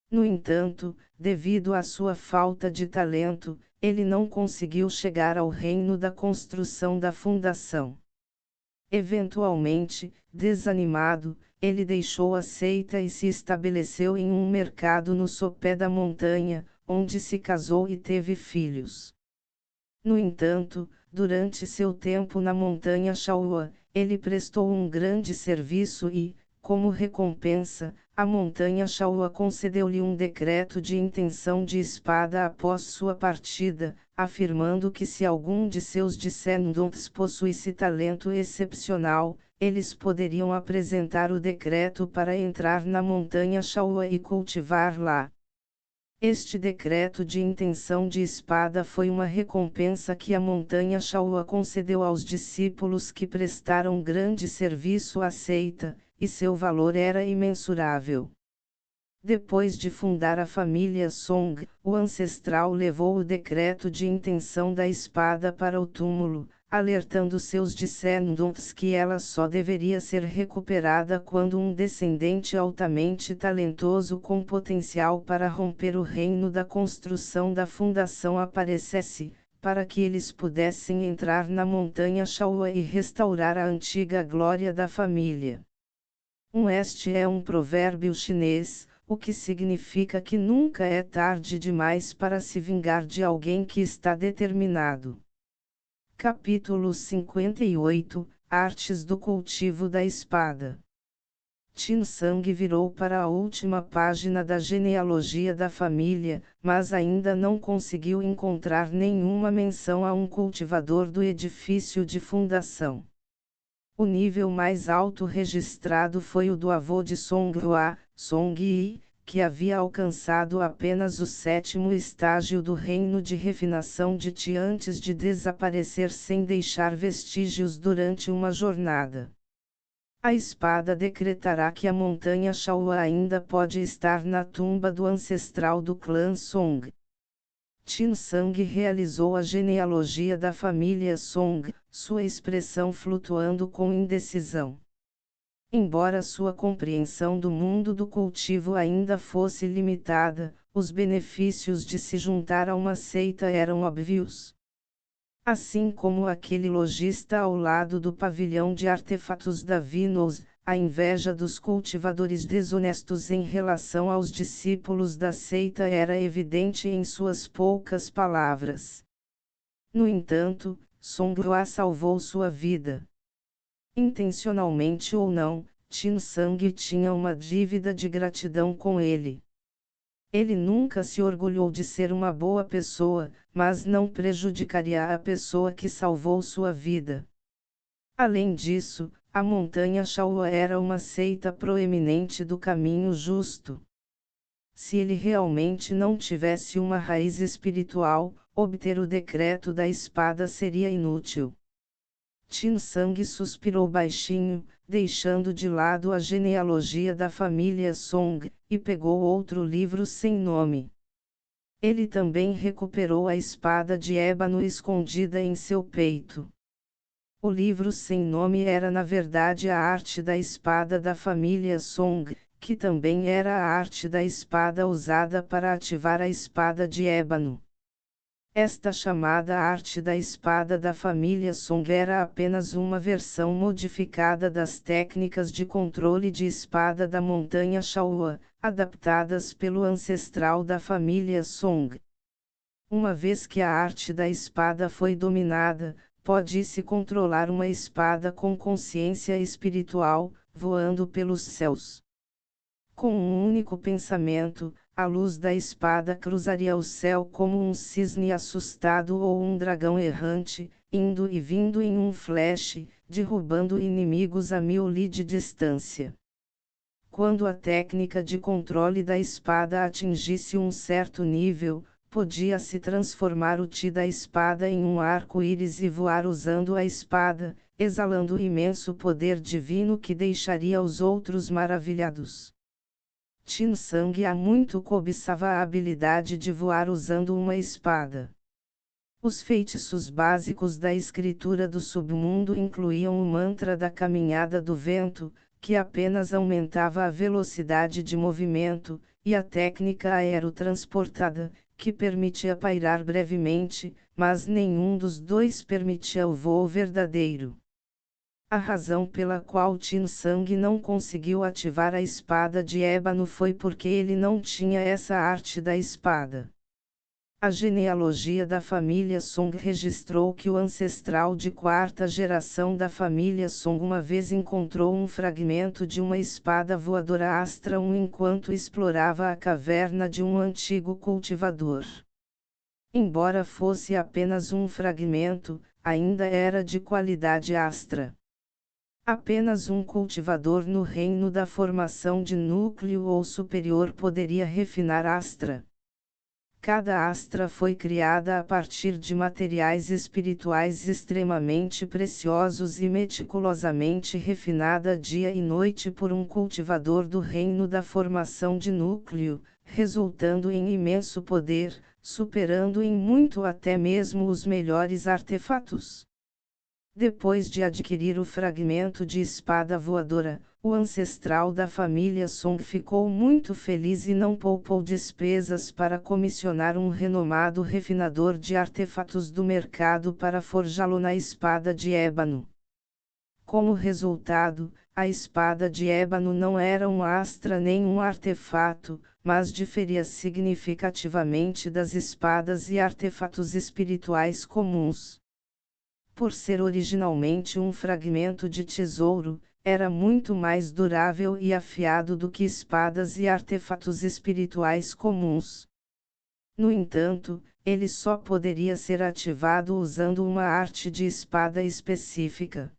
No entanto, devido à sua falta de talento, ele não conseguiu chegar ao reino da construção da fundação. Eventualmente, desanimado, ele deixou a seita e se estabeleceu em um mercado no sopé da montanha, onde se casou e teve filhos. No entanto, durante seu tempo na montanha Shaua, ele prestou um grande serviço e, como recompensa, a montanha Shaua concedeu-lhe um decreto de intenção de espada após sua partida, afirmando que se algum de seus descendentes possuísse talento excepcional, eles poderiam apresentar o decreto para entrar na montanha Shaua e cultivar lá. Este decreto de intenção de espada foi uma recompensa que a montanha Shaua concedeu aos discípulos que prestaram grande serviço à seita, e seu valor era imensurável. Depois de fundar a família Song, o ancestral levou o decreto de intenção da espada para o túmulo, alertando seus descendentes que ela só deveria ser recuperada quando um descendente altamente talentoso com potencial para romper o reino da construção da fundação aparecesse, para que eles pudessem entrar na montanha Shaua e restaurar a antiga glória da família. Este é um provérbio chinês, o que significa que nunca é tarde demais para se vingar de alguém que está determinado. Capítulo 58 – Artes do cultivo da espada. Qin Sang virou para a última página da genealogia da família, mas ainda não conseguiu encontrar nenhuma menção a um cultivador do edifício de fundação. O nível mais alto registrado foi o do avô de Song Hua, Song Yi, que havia alcançado apenas o 7º estágio do reino de refinação de Ti antes de desaparecer sem deixar vestígios durante uma jornada. A espada decretará que a montanha Shaua ainda pode estar na tumba do ancestral do clã Song. Qin Sang realizou a genealogia da família Song, sua expressão flutuando com indecisão. Embora sua compreensão do mundo do cultivo ainda fosse limitada, os benefícios de se juntar a uma seita eram óbvios. Assim como aquele lojista ao lado do pavilhão de artefatos da Vinos, a inveja dos cultivadores desonestos em relação aos discípulos da seita era evidente em suas poucas palavras. No entanto, Song Hua salvou sua vida. Intencionalmente ou não, Qin Sang tinha uma dívida de gratidão com ele. Ele nunca se orgulhou de ser uma boa pessoa, mas não prejudicaria a pessoa que salvou sua vida. Além disso, a montanha Shaua era uma seita proeminente do caminho justo. Se ele realmente não tivesse uma raiz espiritual, obter o decreto da espada seria inútil. Qin Sang suspirou baixinho, deixando de lado a genealogia da família Song, e pegou outro livro sem nome. Ele também recuperou a espada de ébano escondida em seu peito. O livro sem nome era na verdade a arte da espada da família Song, que também era a arte da espada usada para ativar a espada de ébano. Esta chamada arte da espada da família Song era apenas uma versão modificada das técnicas de controle de espada da montanha Shaua, adaptadas pelo ancestral da família Song. Uma vez que a arte da espada foi dominada, pode-se controlar uma espada com consciência espiritual, voando pelos céus. Com um único pensamento, a luz da espada cruzaria o céu como um cisne assustado ou um dragão errante, indo e vindo em um flash, derrubando inimigos a 1000 li de distância. Quando a técnica de controle da espada atingisse um certo nível, podia-se transformar o ti da espada em um arco-íris e voar usando a espada, exalando imenso poder divino que deixaria os outros maravilhados. Qin Sang há muito cobiçava a habilidade de voar usando uma espada. Os feitiços básicos da escritura do submundo incluíam o mantra da caminhada do vento, que apenas aumentava a velocidade de movimento, e a técnica aerotransportada, que permitia pairar brevemente, mas nenhum dos dois permitia o voo verdadeiro. A razão pela qual Tin Sang não conseguiu ativar a espada de ébano foi porque ele não tinha essa arte da espada. A genealogia da família Song registrou que o ancestral de quarta geração da família Song uma vez encontrou um fragmento de uma espada voadora Astra 1 enquanto explorava a caverna de um antigo cultivador. Embora fosse apenas um fragmento, ainda era de qualidade Astra. Apenas um cultivador no reino da formação de núcleo ou superior poderia refinar Astra. Cada astra foi criada a partir de materiais espirituais extremamente preciosos e meticulosamente refinada dia e noite por um cultivador do reino da formação de núcleo, resultando em imenso poder, superando em muito até mesmo os melhores artefatos. Depois de adquirir o fragmento de espada voadora, o ancestral da família Song ficou muito feliz e não poupou despesas para comissionar um renomado refinador de artefatos do mercado para forjá-lo na espada de ébano. Como resultado, a espada de ébano não era um astra nem um artefato, mas diferia significativamente das espadas e artefatos espirituais comuns. Por ser originalmente um fragmento de tesouro, era muito mais durável e afiado do que espadas e artefatos espirituais comuns. No entanto, ele só poderia ser ativado usando uma arte de espada específica.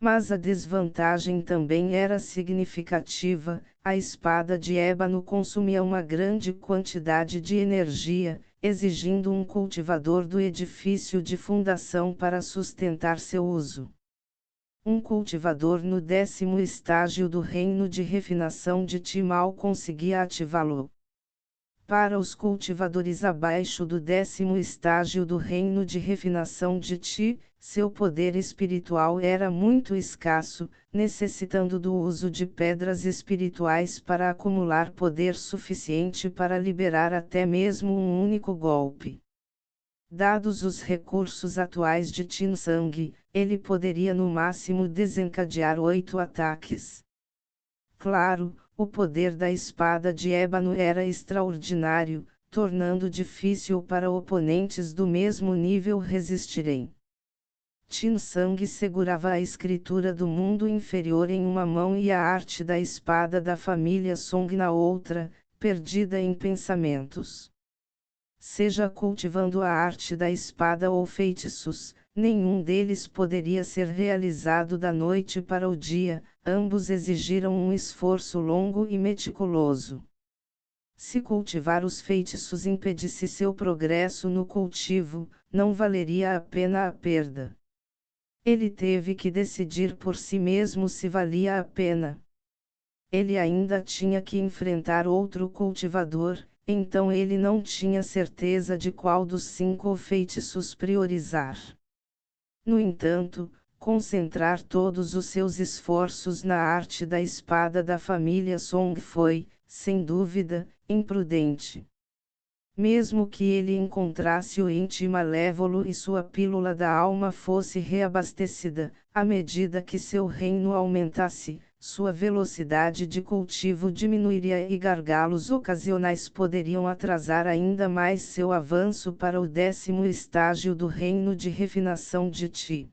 Mas a desvantagem também era significativa: a espada de ébano consumia uma grande quantidade de energia, exigindo um cultivador do edifício de fundação para sustentar seu uso. Um cultivador no 10º estágio do reino de refinação de Ti mal conseguia ativá-lo. Para os cultivadores abaixo do 10º estágio do reino de refinação de Ti, seu poder espiritual era muito escasso, necessitando do uso de pedras espirituais para acumular poder suficiente para liberar até mesmo um único golpe. Dados os recursos atuais de Tin Sang, ele poderia no máximo desencadear 8 ataques. Claro, o poder da espada de ébano era extraordinário, tornando difícil para oponentes do mesmo nível resistirem. Tin Sang segurava a escritura do mundo inferior em uma mão e a arte da espada da família Song na outra, perdida em pensamentos. Seja cultivando a arte da espada ou feitiços, nenhum deles poderia ser realizado da noite para o dia, ambos exigiram um esforço longo e meticuloso. Se cultivar os feitiços impedisse seu progresso no cultivo, não valeria a pena a perda. Ele teve que decidir por si mesmo se valia a pena. Ele ainda tinha que enfrentar outro cultivador, então ele não tinha certeza de qual dos 5 feitiços priorizar. No entanto, concentrar todos os seus esforços na arte da espada da família Song foi, sem dúvida, imprudente. Mesmo que ele encontrasse o ente malévolo e sua pílula da alma fosse reabastecida, à medida que seu reino aumentasse, sua velocidade de cultivo diminuiria e gargalos ocasionais poderiam atrasar ainda mais seu avanço para o 10º estágio do reino de refinação de Ti.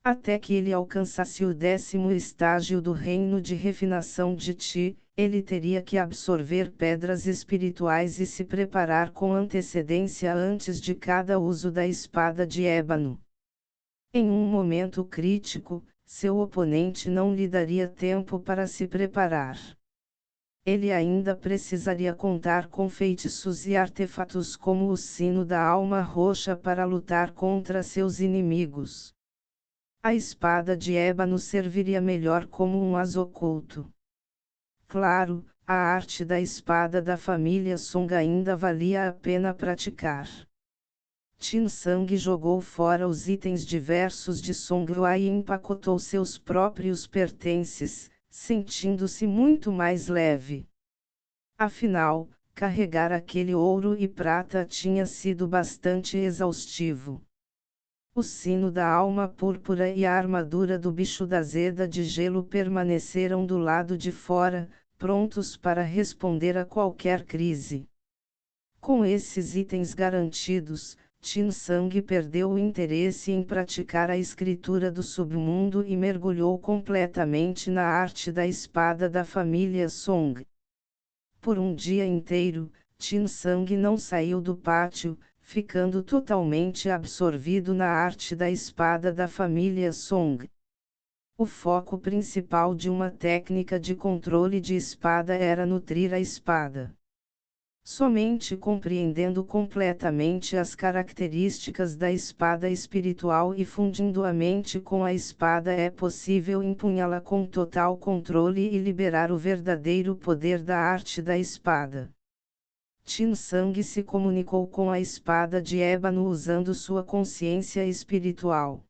Até que ele alcançasse o 10º estágio do reino de refinação de Ti, ele teria que absorver pedras espirituais e se preparar com antecedência antes de cada uso da espada de ébano. Em um momento crítico, seu oponente não lhe daria tempo para se preparar. Ele ainda precisaria contar com feitiços e artefatos como o sino da alma roxa para lutar contra seus inimigos. A espada de ébano serviria melhor como um as oculto. Claro, a arte da espada da família Song ainda valia a pena praticar. Tin Sang jogou fora os itens diversos de Song Hua e empacotou seus próprios pertences, sentindo-se muito mais leve. Afinal, carregar aquele ouro e prata tinha sido bastante exaustivo. O sino da alma púrpura e a armadura do bicho da Zeda de gelo permaneceram do lado de fora, prontos para responder a qualquer crise. Com esses itens garantidos, Tin Sang perdeu o interesse em praticar a escritura do submundo e mergulhou completamente na arte da espada da família Song. Por um dia inteiro, Tin Sang não saiu do pátio, ficando totalmente absorvido na arte da espada da família Song. O foco principal de uma técnica de controle de espada era nutrir a espada. Somente compreendendo completamente as características da espada espiritual e fundindo a mente com a espada é possível empunhá-la com total controle e liberar o verdadeiro poder da arte da espada. Tin Sang se comunicou com a espada de ébano usando sua consciência espiritual.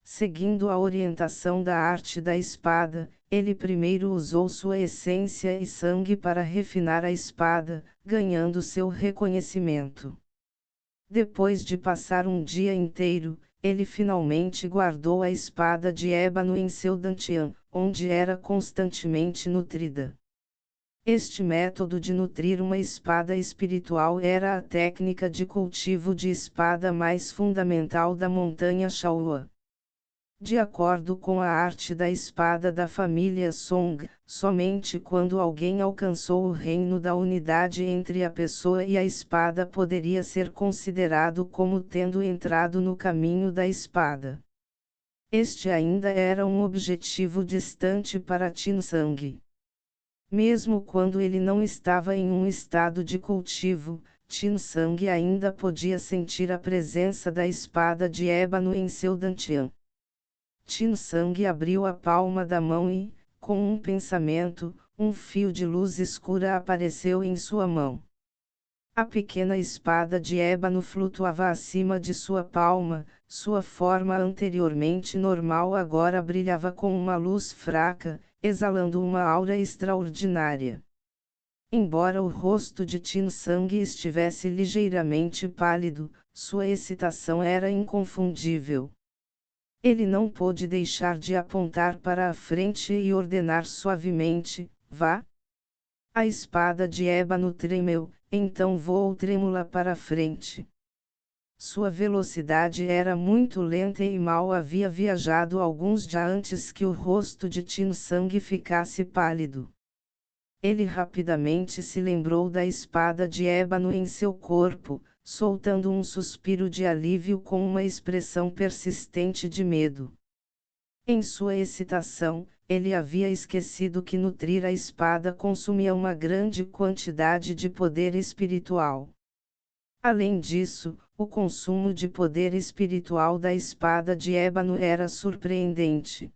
Seguindo a orientação da arte da espada, ele primeiro usou sua essência e sangue para refinar a espada, ganhando seu reconhecimento. Depois de passar um dia inteiro, ele finalmente guardou a espada de ébano em seu dantian, onde era constantemente nutrida. Este método de nutrir uma espada espiritual era a técnica de cultivo de espada mais fundamental da montanha Shaohua. De acordo com a arte da espada da família Song, somente quando alguém alcançou o reino da unidade entre a pessoa e a espada poderia ser considerado como tendo entrado no caminho da espada. Este ainda era um objetivo distante para Tin Sang. Mesmo quando ele não estava em um estado de cultivo, Tin Sang ainda podia sentir a presença da espada de ébano em seu dantian. Tin Sang abriu a palma da mão e, com um pensamento, um fio de luz escura apareceu em sua mão. A pequena espada de ébano flutuava acima de sua palma, sua forma anteriormente normal agora brilhava com uma luz fraca, exalando uma aura extraordinária. Embora o rosto de Tin Sang estivesse ligeiramente pálido, sua excitação era inconfundível. Ele não pôde deixar de apontar para a frente e ordenar suavemente: vá. A espada de ébano tremeu, então voou trêmula para a frente. Sua velocidade era muito lenta e mal havia viajado alguns dias antes que o rosto de Tin Sang ficasse pálido. Ele rapidamente se lembrou da espada de ébano em seu corpo, soltando um suspiro de alívio com uma expressão persistente de medo. Em sua excitação, ele havia esquecido que nutrir a espada consumia uma grande quantidade de poder espiritual. Além disso, o consumo de poder espiritual da espada de ébano era surpreendente.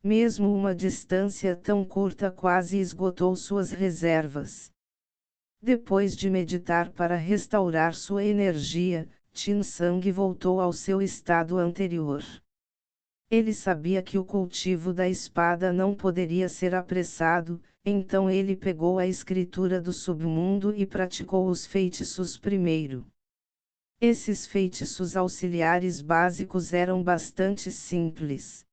Mesmo uma distância tão curta quase esgotou suas reservas. Depois de meditar para restaurar sua energia, Tin Sang voltou ao seu estado anterior. Ele sabia que o cultivo da espada não poderia ser apressado, então ele pegou a escritura do submundo e praticou os feitiços primeiro. Esses feitiços auxiliares básicos eram bastante simples.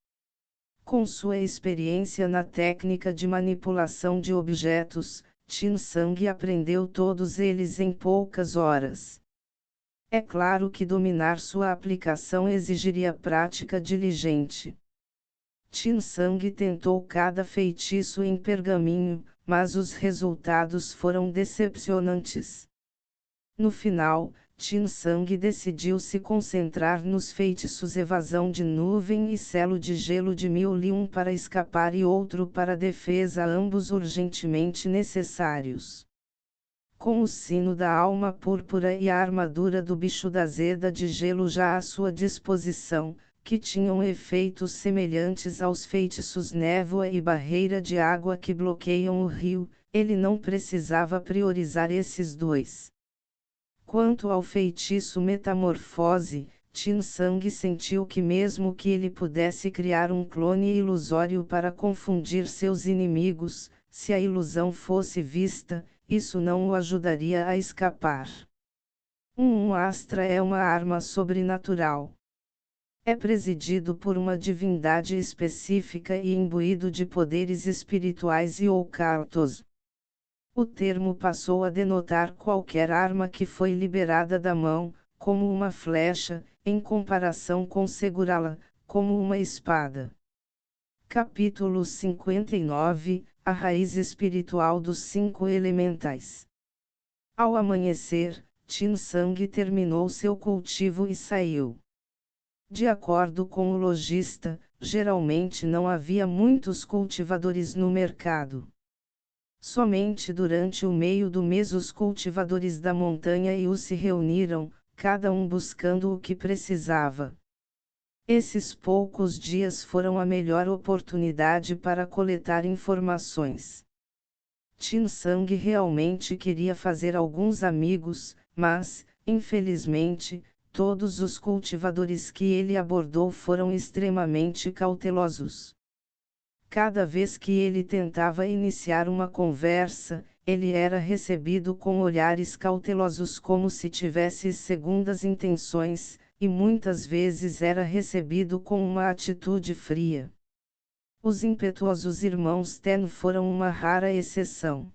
Com sua experiência na técnica de manipulação de objetos, Tin Sang aprendeu todos eles em poucas horas. É claro que dominar sua aplicação exigiria prática diligente. Tin Sang tentou cada feitiço em pergaminho, mas os resultados foram decepcionantes. No final, Tin Sang decidiu se concentrar nos feitiços evasão de nuvem e selo de gelo de 1001 para escapar e outro para defesa, ambos urgentemente necessários. Com o sino da alma púrpura e a armadura do bicho da Zeda de gelo já à sua disposição, que tinham efeitos semelhantes aos feitiços névoa e barreira de água que bloqueiam o rio, ele não precisava priorizar esses dois. Quanto ao feitiço metamorfose, Tin Sang sentiu que mesmo que ele pudesse criar um clone ilusório para confundir seus inimigos, se a ilusão fosse vista, isso não o ajudaria a escapar. Um Astra é uma arma sobrenatural. É presidido por uma divindade específica e imbuído de poderes espirituais e ocultos. O termo passou a denotar qualquer arma que foi liberada da mão, como uma flecha, em comparação com segurá-la, como uma espada. Capítulo 59 A raiz espiritual dos 5 elementais. Ao amanhecer, Tin Sang terminou seu cultivo e saiu. De acordo com o lojista, geralmente não havia muitos cultivadores no mercado. Somente durante o meio do mês os cultivadores da montanha Yu se reuniram, cada um buscando o que precisava. Esses poucos dias foram a melhor oportunidade para coletar informações. Tin Sang realmente queria fazer alguns amigos, mas, infelizmente, todos os cultivadores que ele abordou foram extremamente cautelosos. Cada vez que ele tentava iniciar uma conversa, ele era recebido com olhares cautelosos como se tivesse segundas intenções, e muitas vezes era recebido com uma atitude fria. Os impetuosos irmãos Ten foram uma rara exceção.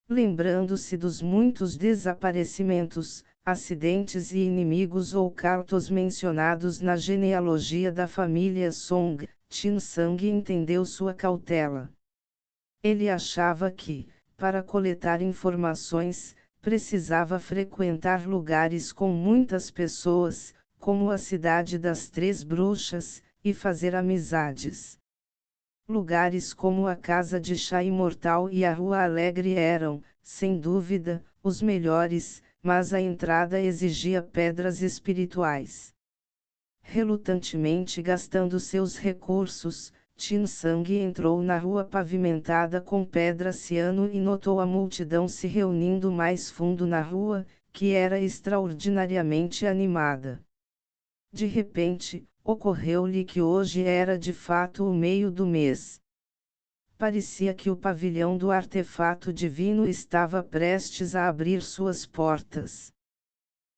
Lembrando-se dos muitos desaparecimentos, acidentes e inimigos ocultos mencionados na genealogia da família Song, Tin Sang entendeu sua cautela. Ele achava que, para coletar informações, precisava frequentar lugares com muitas pessoas, como a Cidade das Três Bruxas, e fazer amizades. Lugares como a Casa de Chá Imortal e a Rua Alegre eram, sem dúvida, os melhores, mas a entrada exigia pedras espirituais. Relutantemente gastando seus recursos, Tin Sang entrou na rua pavimentada com pedra ciano e notou a multidão se reunindo mais fundo na rua, que era extraordinariamente animada. De repente, ocorreu-lhe que hoje era de fato o meio do mês. Parecia que o pavilhão do artefato divino estava prestes a abrir suas portas.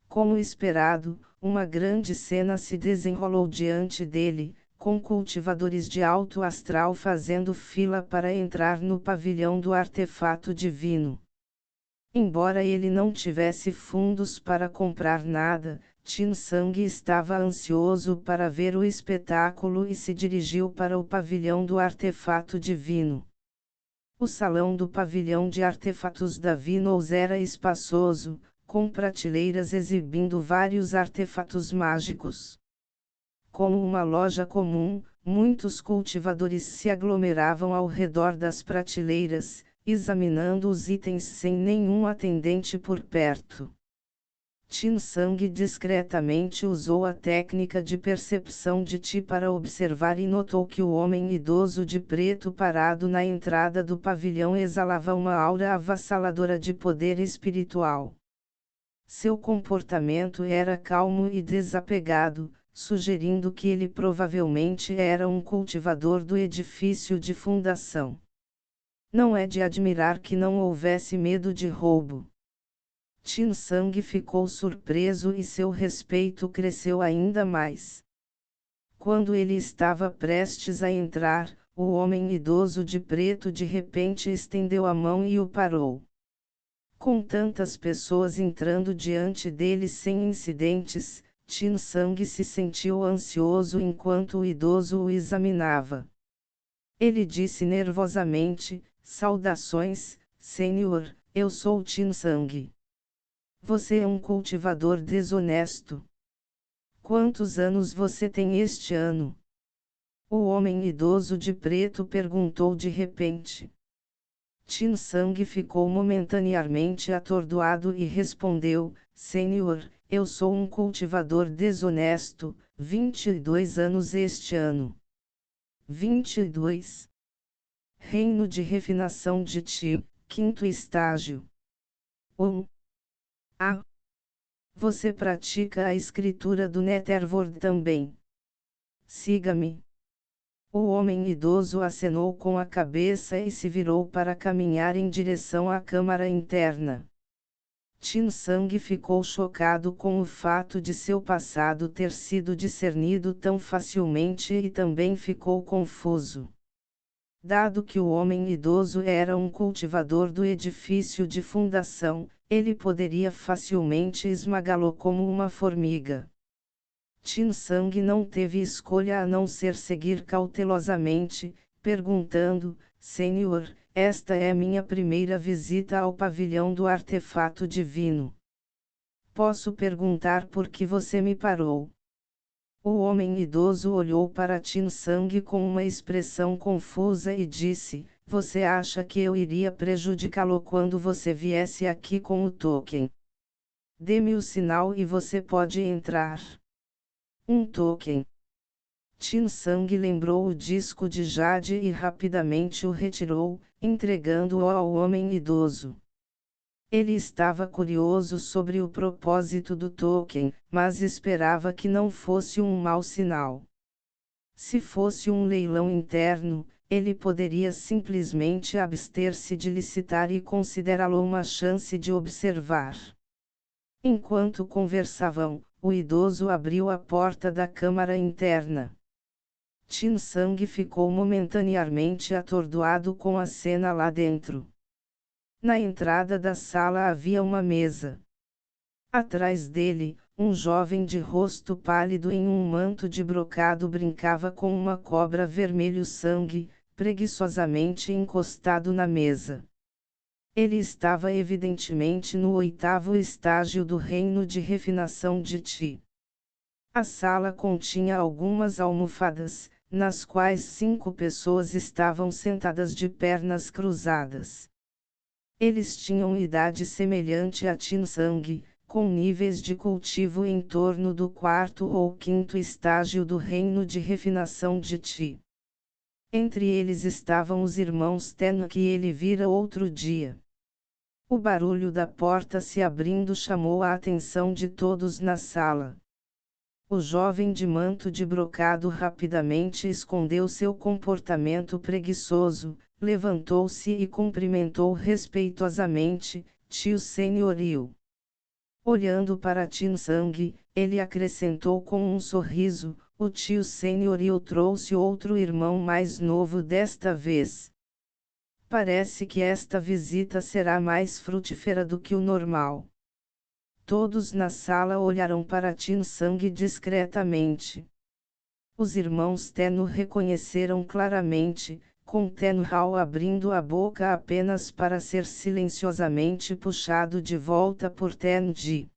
Como esperado, uma grande cena se desenrolou diante dele, com cultivadores de alto astral fazendo fila para entrar no pavilhão do artefato divino. Embora ele não tivesse fundos para comprar nada, Tin Sang estava ansioso para ver o espetáculo e se dirigiu para o pavilhão do artefato divino. O salão do pavilhão de artefatos da Vinos era espaçoso, com prateleiras exibindo vários artefatos mágicos. Como uma loja comum, muitos cultivadores se aglomeravam ao redor das prateleiras, examinando os itens sem nenhum atendente por perto. Tin Sang discretamente usou a técnica de percepção de Ti para observar e notou que o homem idoso de preto parado na entrada do pavilhão exalava uma aura avassaladora de poder espiritual. Seu comportamento era calmo e desapegado, sugerindo que ele provavelmente era um cultivador do edifício de fundação. Não é de admirar que não houvesse medo de roubo. Tin Sang ficou surpreso e seu respeito cresceu ainda mais. Quando ele estava prestes a entrar, o homem idoso de preto de repente estendeu a mão e o parou. Com tantas pessoas entrando diante dele sem incidentes, Tin Sang se sentiu ansioso enquanto o idoso o examinava. Ele disse nervosamente: "Saudações, senhor, eu sou Tin Sang. Você é um cultivador desonesto. Quantos anos você tem este ano?" O homem idoso de preto perguntou de repente. Tin Sang ficou momentaneamente atordoado e respondeu: "Senhor, eu sou um cultivador desonesto, 22 anos este ano." 22. Reino de refinação de Ti, quinto estágio. 1. A. Você pratica a escritura do Netherworld também. Siga-me. O homem idoso acenou com a cabeça e se virou para caminhar em direção à câmara interna. Tin Sang ficou chocado com o fato de seu passado ter sido discernido tão facilmente e também ficou confuso. Dado que o homem idoso era um cultivador do edifício de fundação, ele poderia facilmente esmagá-lo como uma formiga. Tin Sang não teve escolha a não ser seguir cautelosamente, perguntando: Senhor, esta é minha primeira visita ao pavilhão do artefato divino. Posso perguntar por que você me parou? O homem idoso olhou para Tin Sang com uma expressão confusa e disse: Você acha que eu iria prejudicá-lo quando você viesse aqui com o token? Dê-me o sinal e você pode entrar. Um token. Tin Sang lembrou o disco de Jade e rapidamente o retirou, entregando-o ao homem idoso. Ele estava curioso sobre o propósito do token, mas esperava que não fosse um mau sinal. Se fosse um leilão interno, ele poderia simplesmente abster-se de licitar e considerá-lo uma chance de observar. Enquanto conversavam, o idoso abriu a porta da câmara interna. Tin Sang ficou momentaneamente atordoado com a cena lá dentro. Na entrada da sala havia uma mesa. Atrás dele, um jovem de rosto pálido em um manto de brocado brincava com uma cobra vermelho-sangue, preguiçosamente encostado na mesa. Ele estava evidentemente no 8º estágio do reino de refinação de Ti. A sala continha algumas almofadas, nas quais 5 pessoas estavam sentadas de pernas cruzadas. Eles tinham idade semelhante a Tin Sang, com níveis de cultivo em torno do 4º ou 5º estágio do reino de refinação de Ti. Entre eles estavam os irmãos Ten que ele vira outro dia. O barulho da porta se abrindo chamou a atenção de todos na sala. O jovem de manto de brocado rapidamente escondeu seu comportamento preguiçoso, levantou-se e cumprimentou respeitosamente: Tio Senhorio. Olhando para Tin Sang, ele acrescentou com um sorriso: o tio Senhorio trouxe outro irmão mais novo desta vez. Parece que esta visita será mais frutífera do que o normal. Todos na sala olharam para Tin Sang discretamente. Os irmãos Ten o reconheceram claramente, com Ten Hao abrindo a boca apenas para ser silenciosamente puxado de volta por Ten Ji.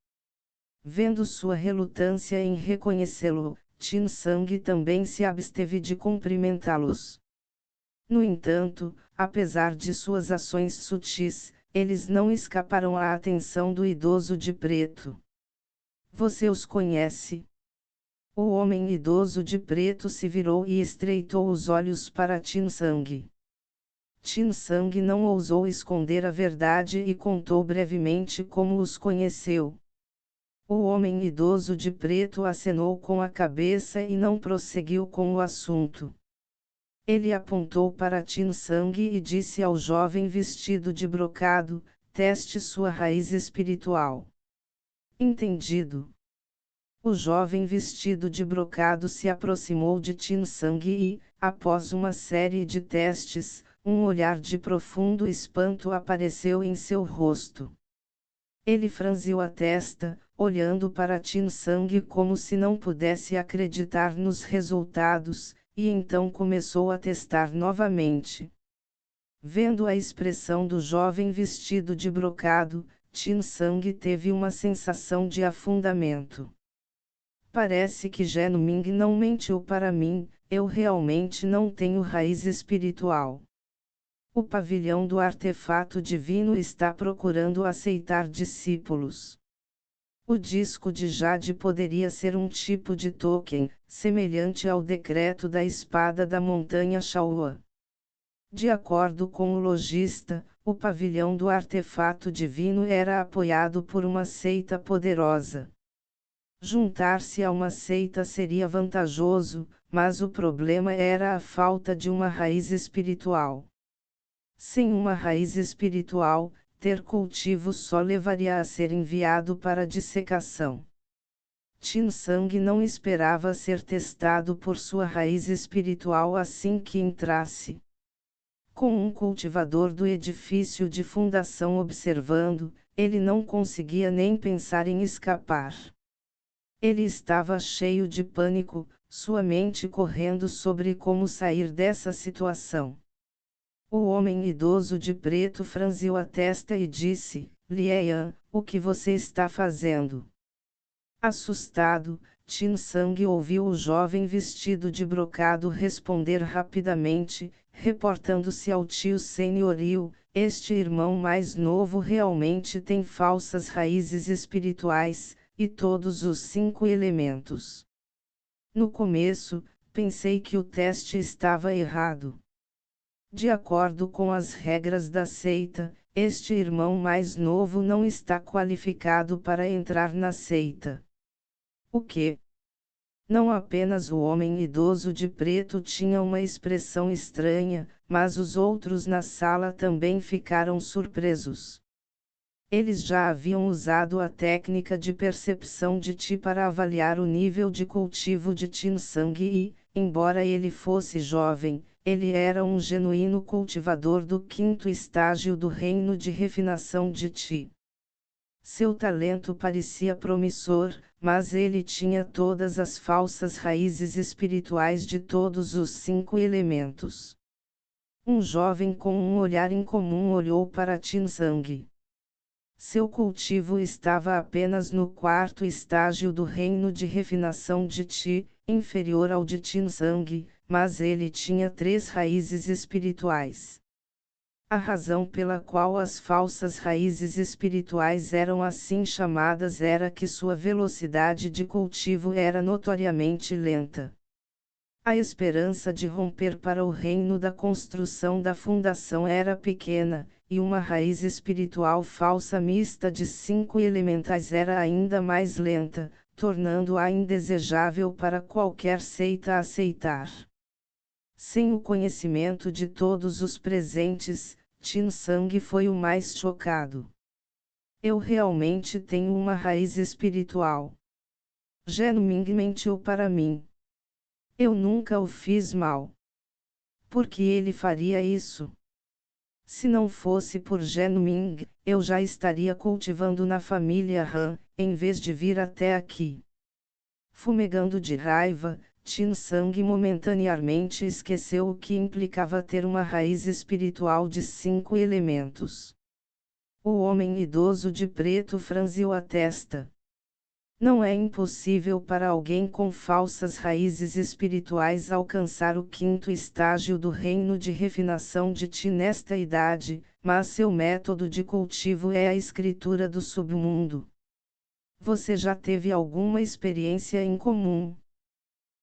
Vendo sua relutância em reconhecê-lo, Tin Sang também se absteve de cumprimentá-los. No entanto, apesar de suas ações sutis, eles não escaparam à atenção do idoso de preto. Você os conhece? O homem idoso de preto se virou e estreitou os olhos para Tin Sang. Tin Sang não ousou esconder a verdade e contou brevemente como os conheceu. O homem idoso de preto acenou com a cabeça e não prosseguiu com o assunto. Ele apontou para Tin Sang e disse ao jovem vestido de brocado: teste sua raiz espiritual. Entendido. O jovem vestido de brocado se aproximou de Tin Sang e, após uma série de testes, um olhar de profundo espanto apareceu em seu rosto. Ele franziu a testa, olhando para Tin Sang como se não pudesse acreditar nos resultados, e então começou a testar novamente. Vendo a expressão do jovem vestido de brocado, Tin Sang teve uma sensação de afundamento. Parece que Genu Ming não mentiu para mim, eu realmente não tenho raiz espiritual. O pavilhão do artefato divino está procurando aceitar discípulos. O disco de Jade poderia ser um tipo de token, semelhante ao decreto da espada da montanha Shaoa. De acordo com o lojista, O pavilhão do artefato divino era apoiado por uma seita poderosa. Juntar-se a uma seita seria vantajoso, mas o problema era a falta de uma raiz espiritual. Sem uma raiz espiritual, ter cultivo só levaria a ser enviado para dissecação. Tinsang não esperava ser testado por sua raiz espiritual assim que entrasse. Com um cultivador do edifício de fundação observando, ele não conseguia nem pensar em escapar. Ele estava cheio de pânico, sua mente correndo sobre como sair dessa situação. O homem idoso de preto franziu a testa e disse: Lian, o que você está fazendo? Assustado, Tinsang ouviu o jovem vestido de brocado responder rapidamente, reportando-se ao tio senhorio: este irmão mais novo realmente tem falsas raízes espirituais, e todos os 5 elementos. No começo, pensei que o teste estava errado. De acordo com as regras da seita, este irmão mais novo não está qualificado para entrar na seita. O quê? Não apenas o homem idoso de preto tinha uma expressão estranha, mas os outros na sala também ficaram surpresos. Eles já haviam usado a técnica de percepção de Ti para avaliar o nível de cultivo de Tinsang e, embora ele fosse jovem, ele era um genuíno cultivador do 5º estágio do reino de refinação de Ti. Seu talento parecia promissor, mas ele tinha todas as falsas raízes espirituais de todos os 5 elementos. Um jovem com um olhar incomum olhou para Tinsang. Seu cultivo estava apenas no 4º estágio do reino de refinação de Ti, inferior ao de Tinsang, mas ele tinha 3 raízes espirituais. A razão pela qual as falsas raízes espirituais eram assim chamadas era que sua velocidade de cultivo era notoriamente lenta. A esperança de romper para o reino da construção da fundação era pequena, e uma raiz espiritual falsa mista de 5 elementais era ainda mais lenta, tornando-a indesejável para qualquer seita aceitar. Sem o conhecimento de todos os presentes, Tinsang foi o mais chocado. Eu realmente tenho uma raiz espiritual. Genming mentiu para mim. Eu nunca o fiz mal. Por que ele faria isso? Se não fosse por Genming, eu já estaria cultivando na família Han, em vez de vir até aqui. Fumegando de raiva, Tinsang momentaneamente esqueceu o que implicava ter uma raiz espiritual de 5 elementos. O homem idoso de preto franziu a testa. Não é impossível para alguém com falsas raízes espirituais alcançar o 5º estágio do reino de refinação de Ti nesta idade, mas seu método de cultivo é a escritura do submundo. Você já teve alguma experiência em comum?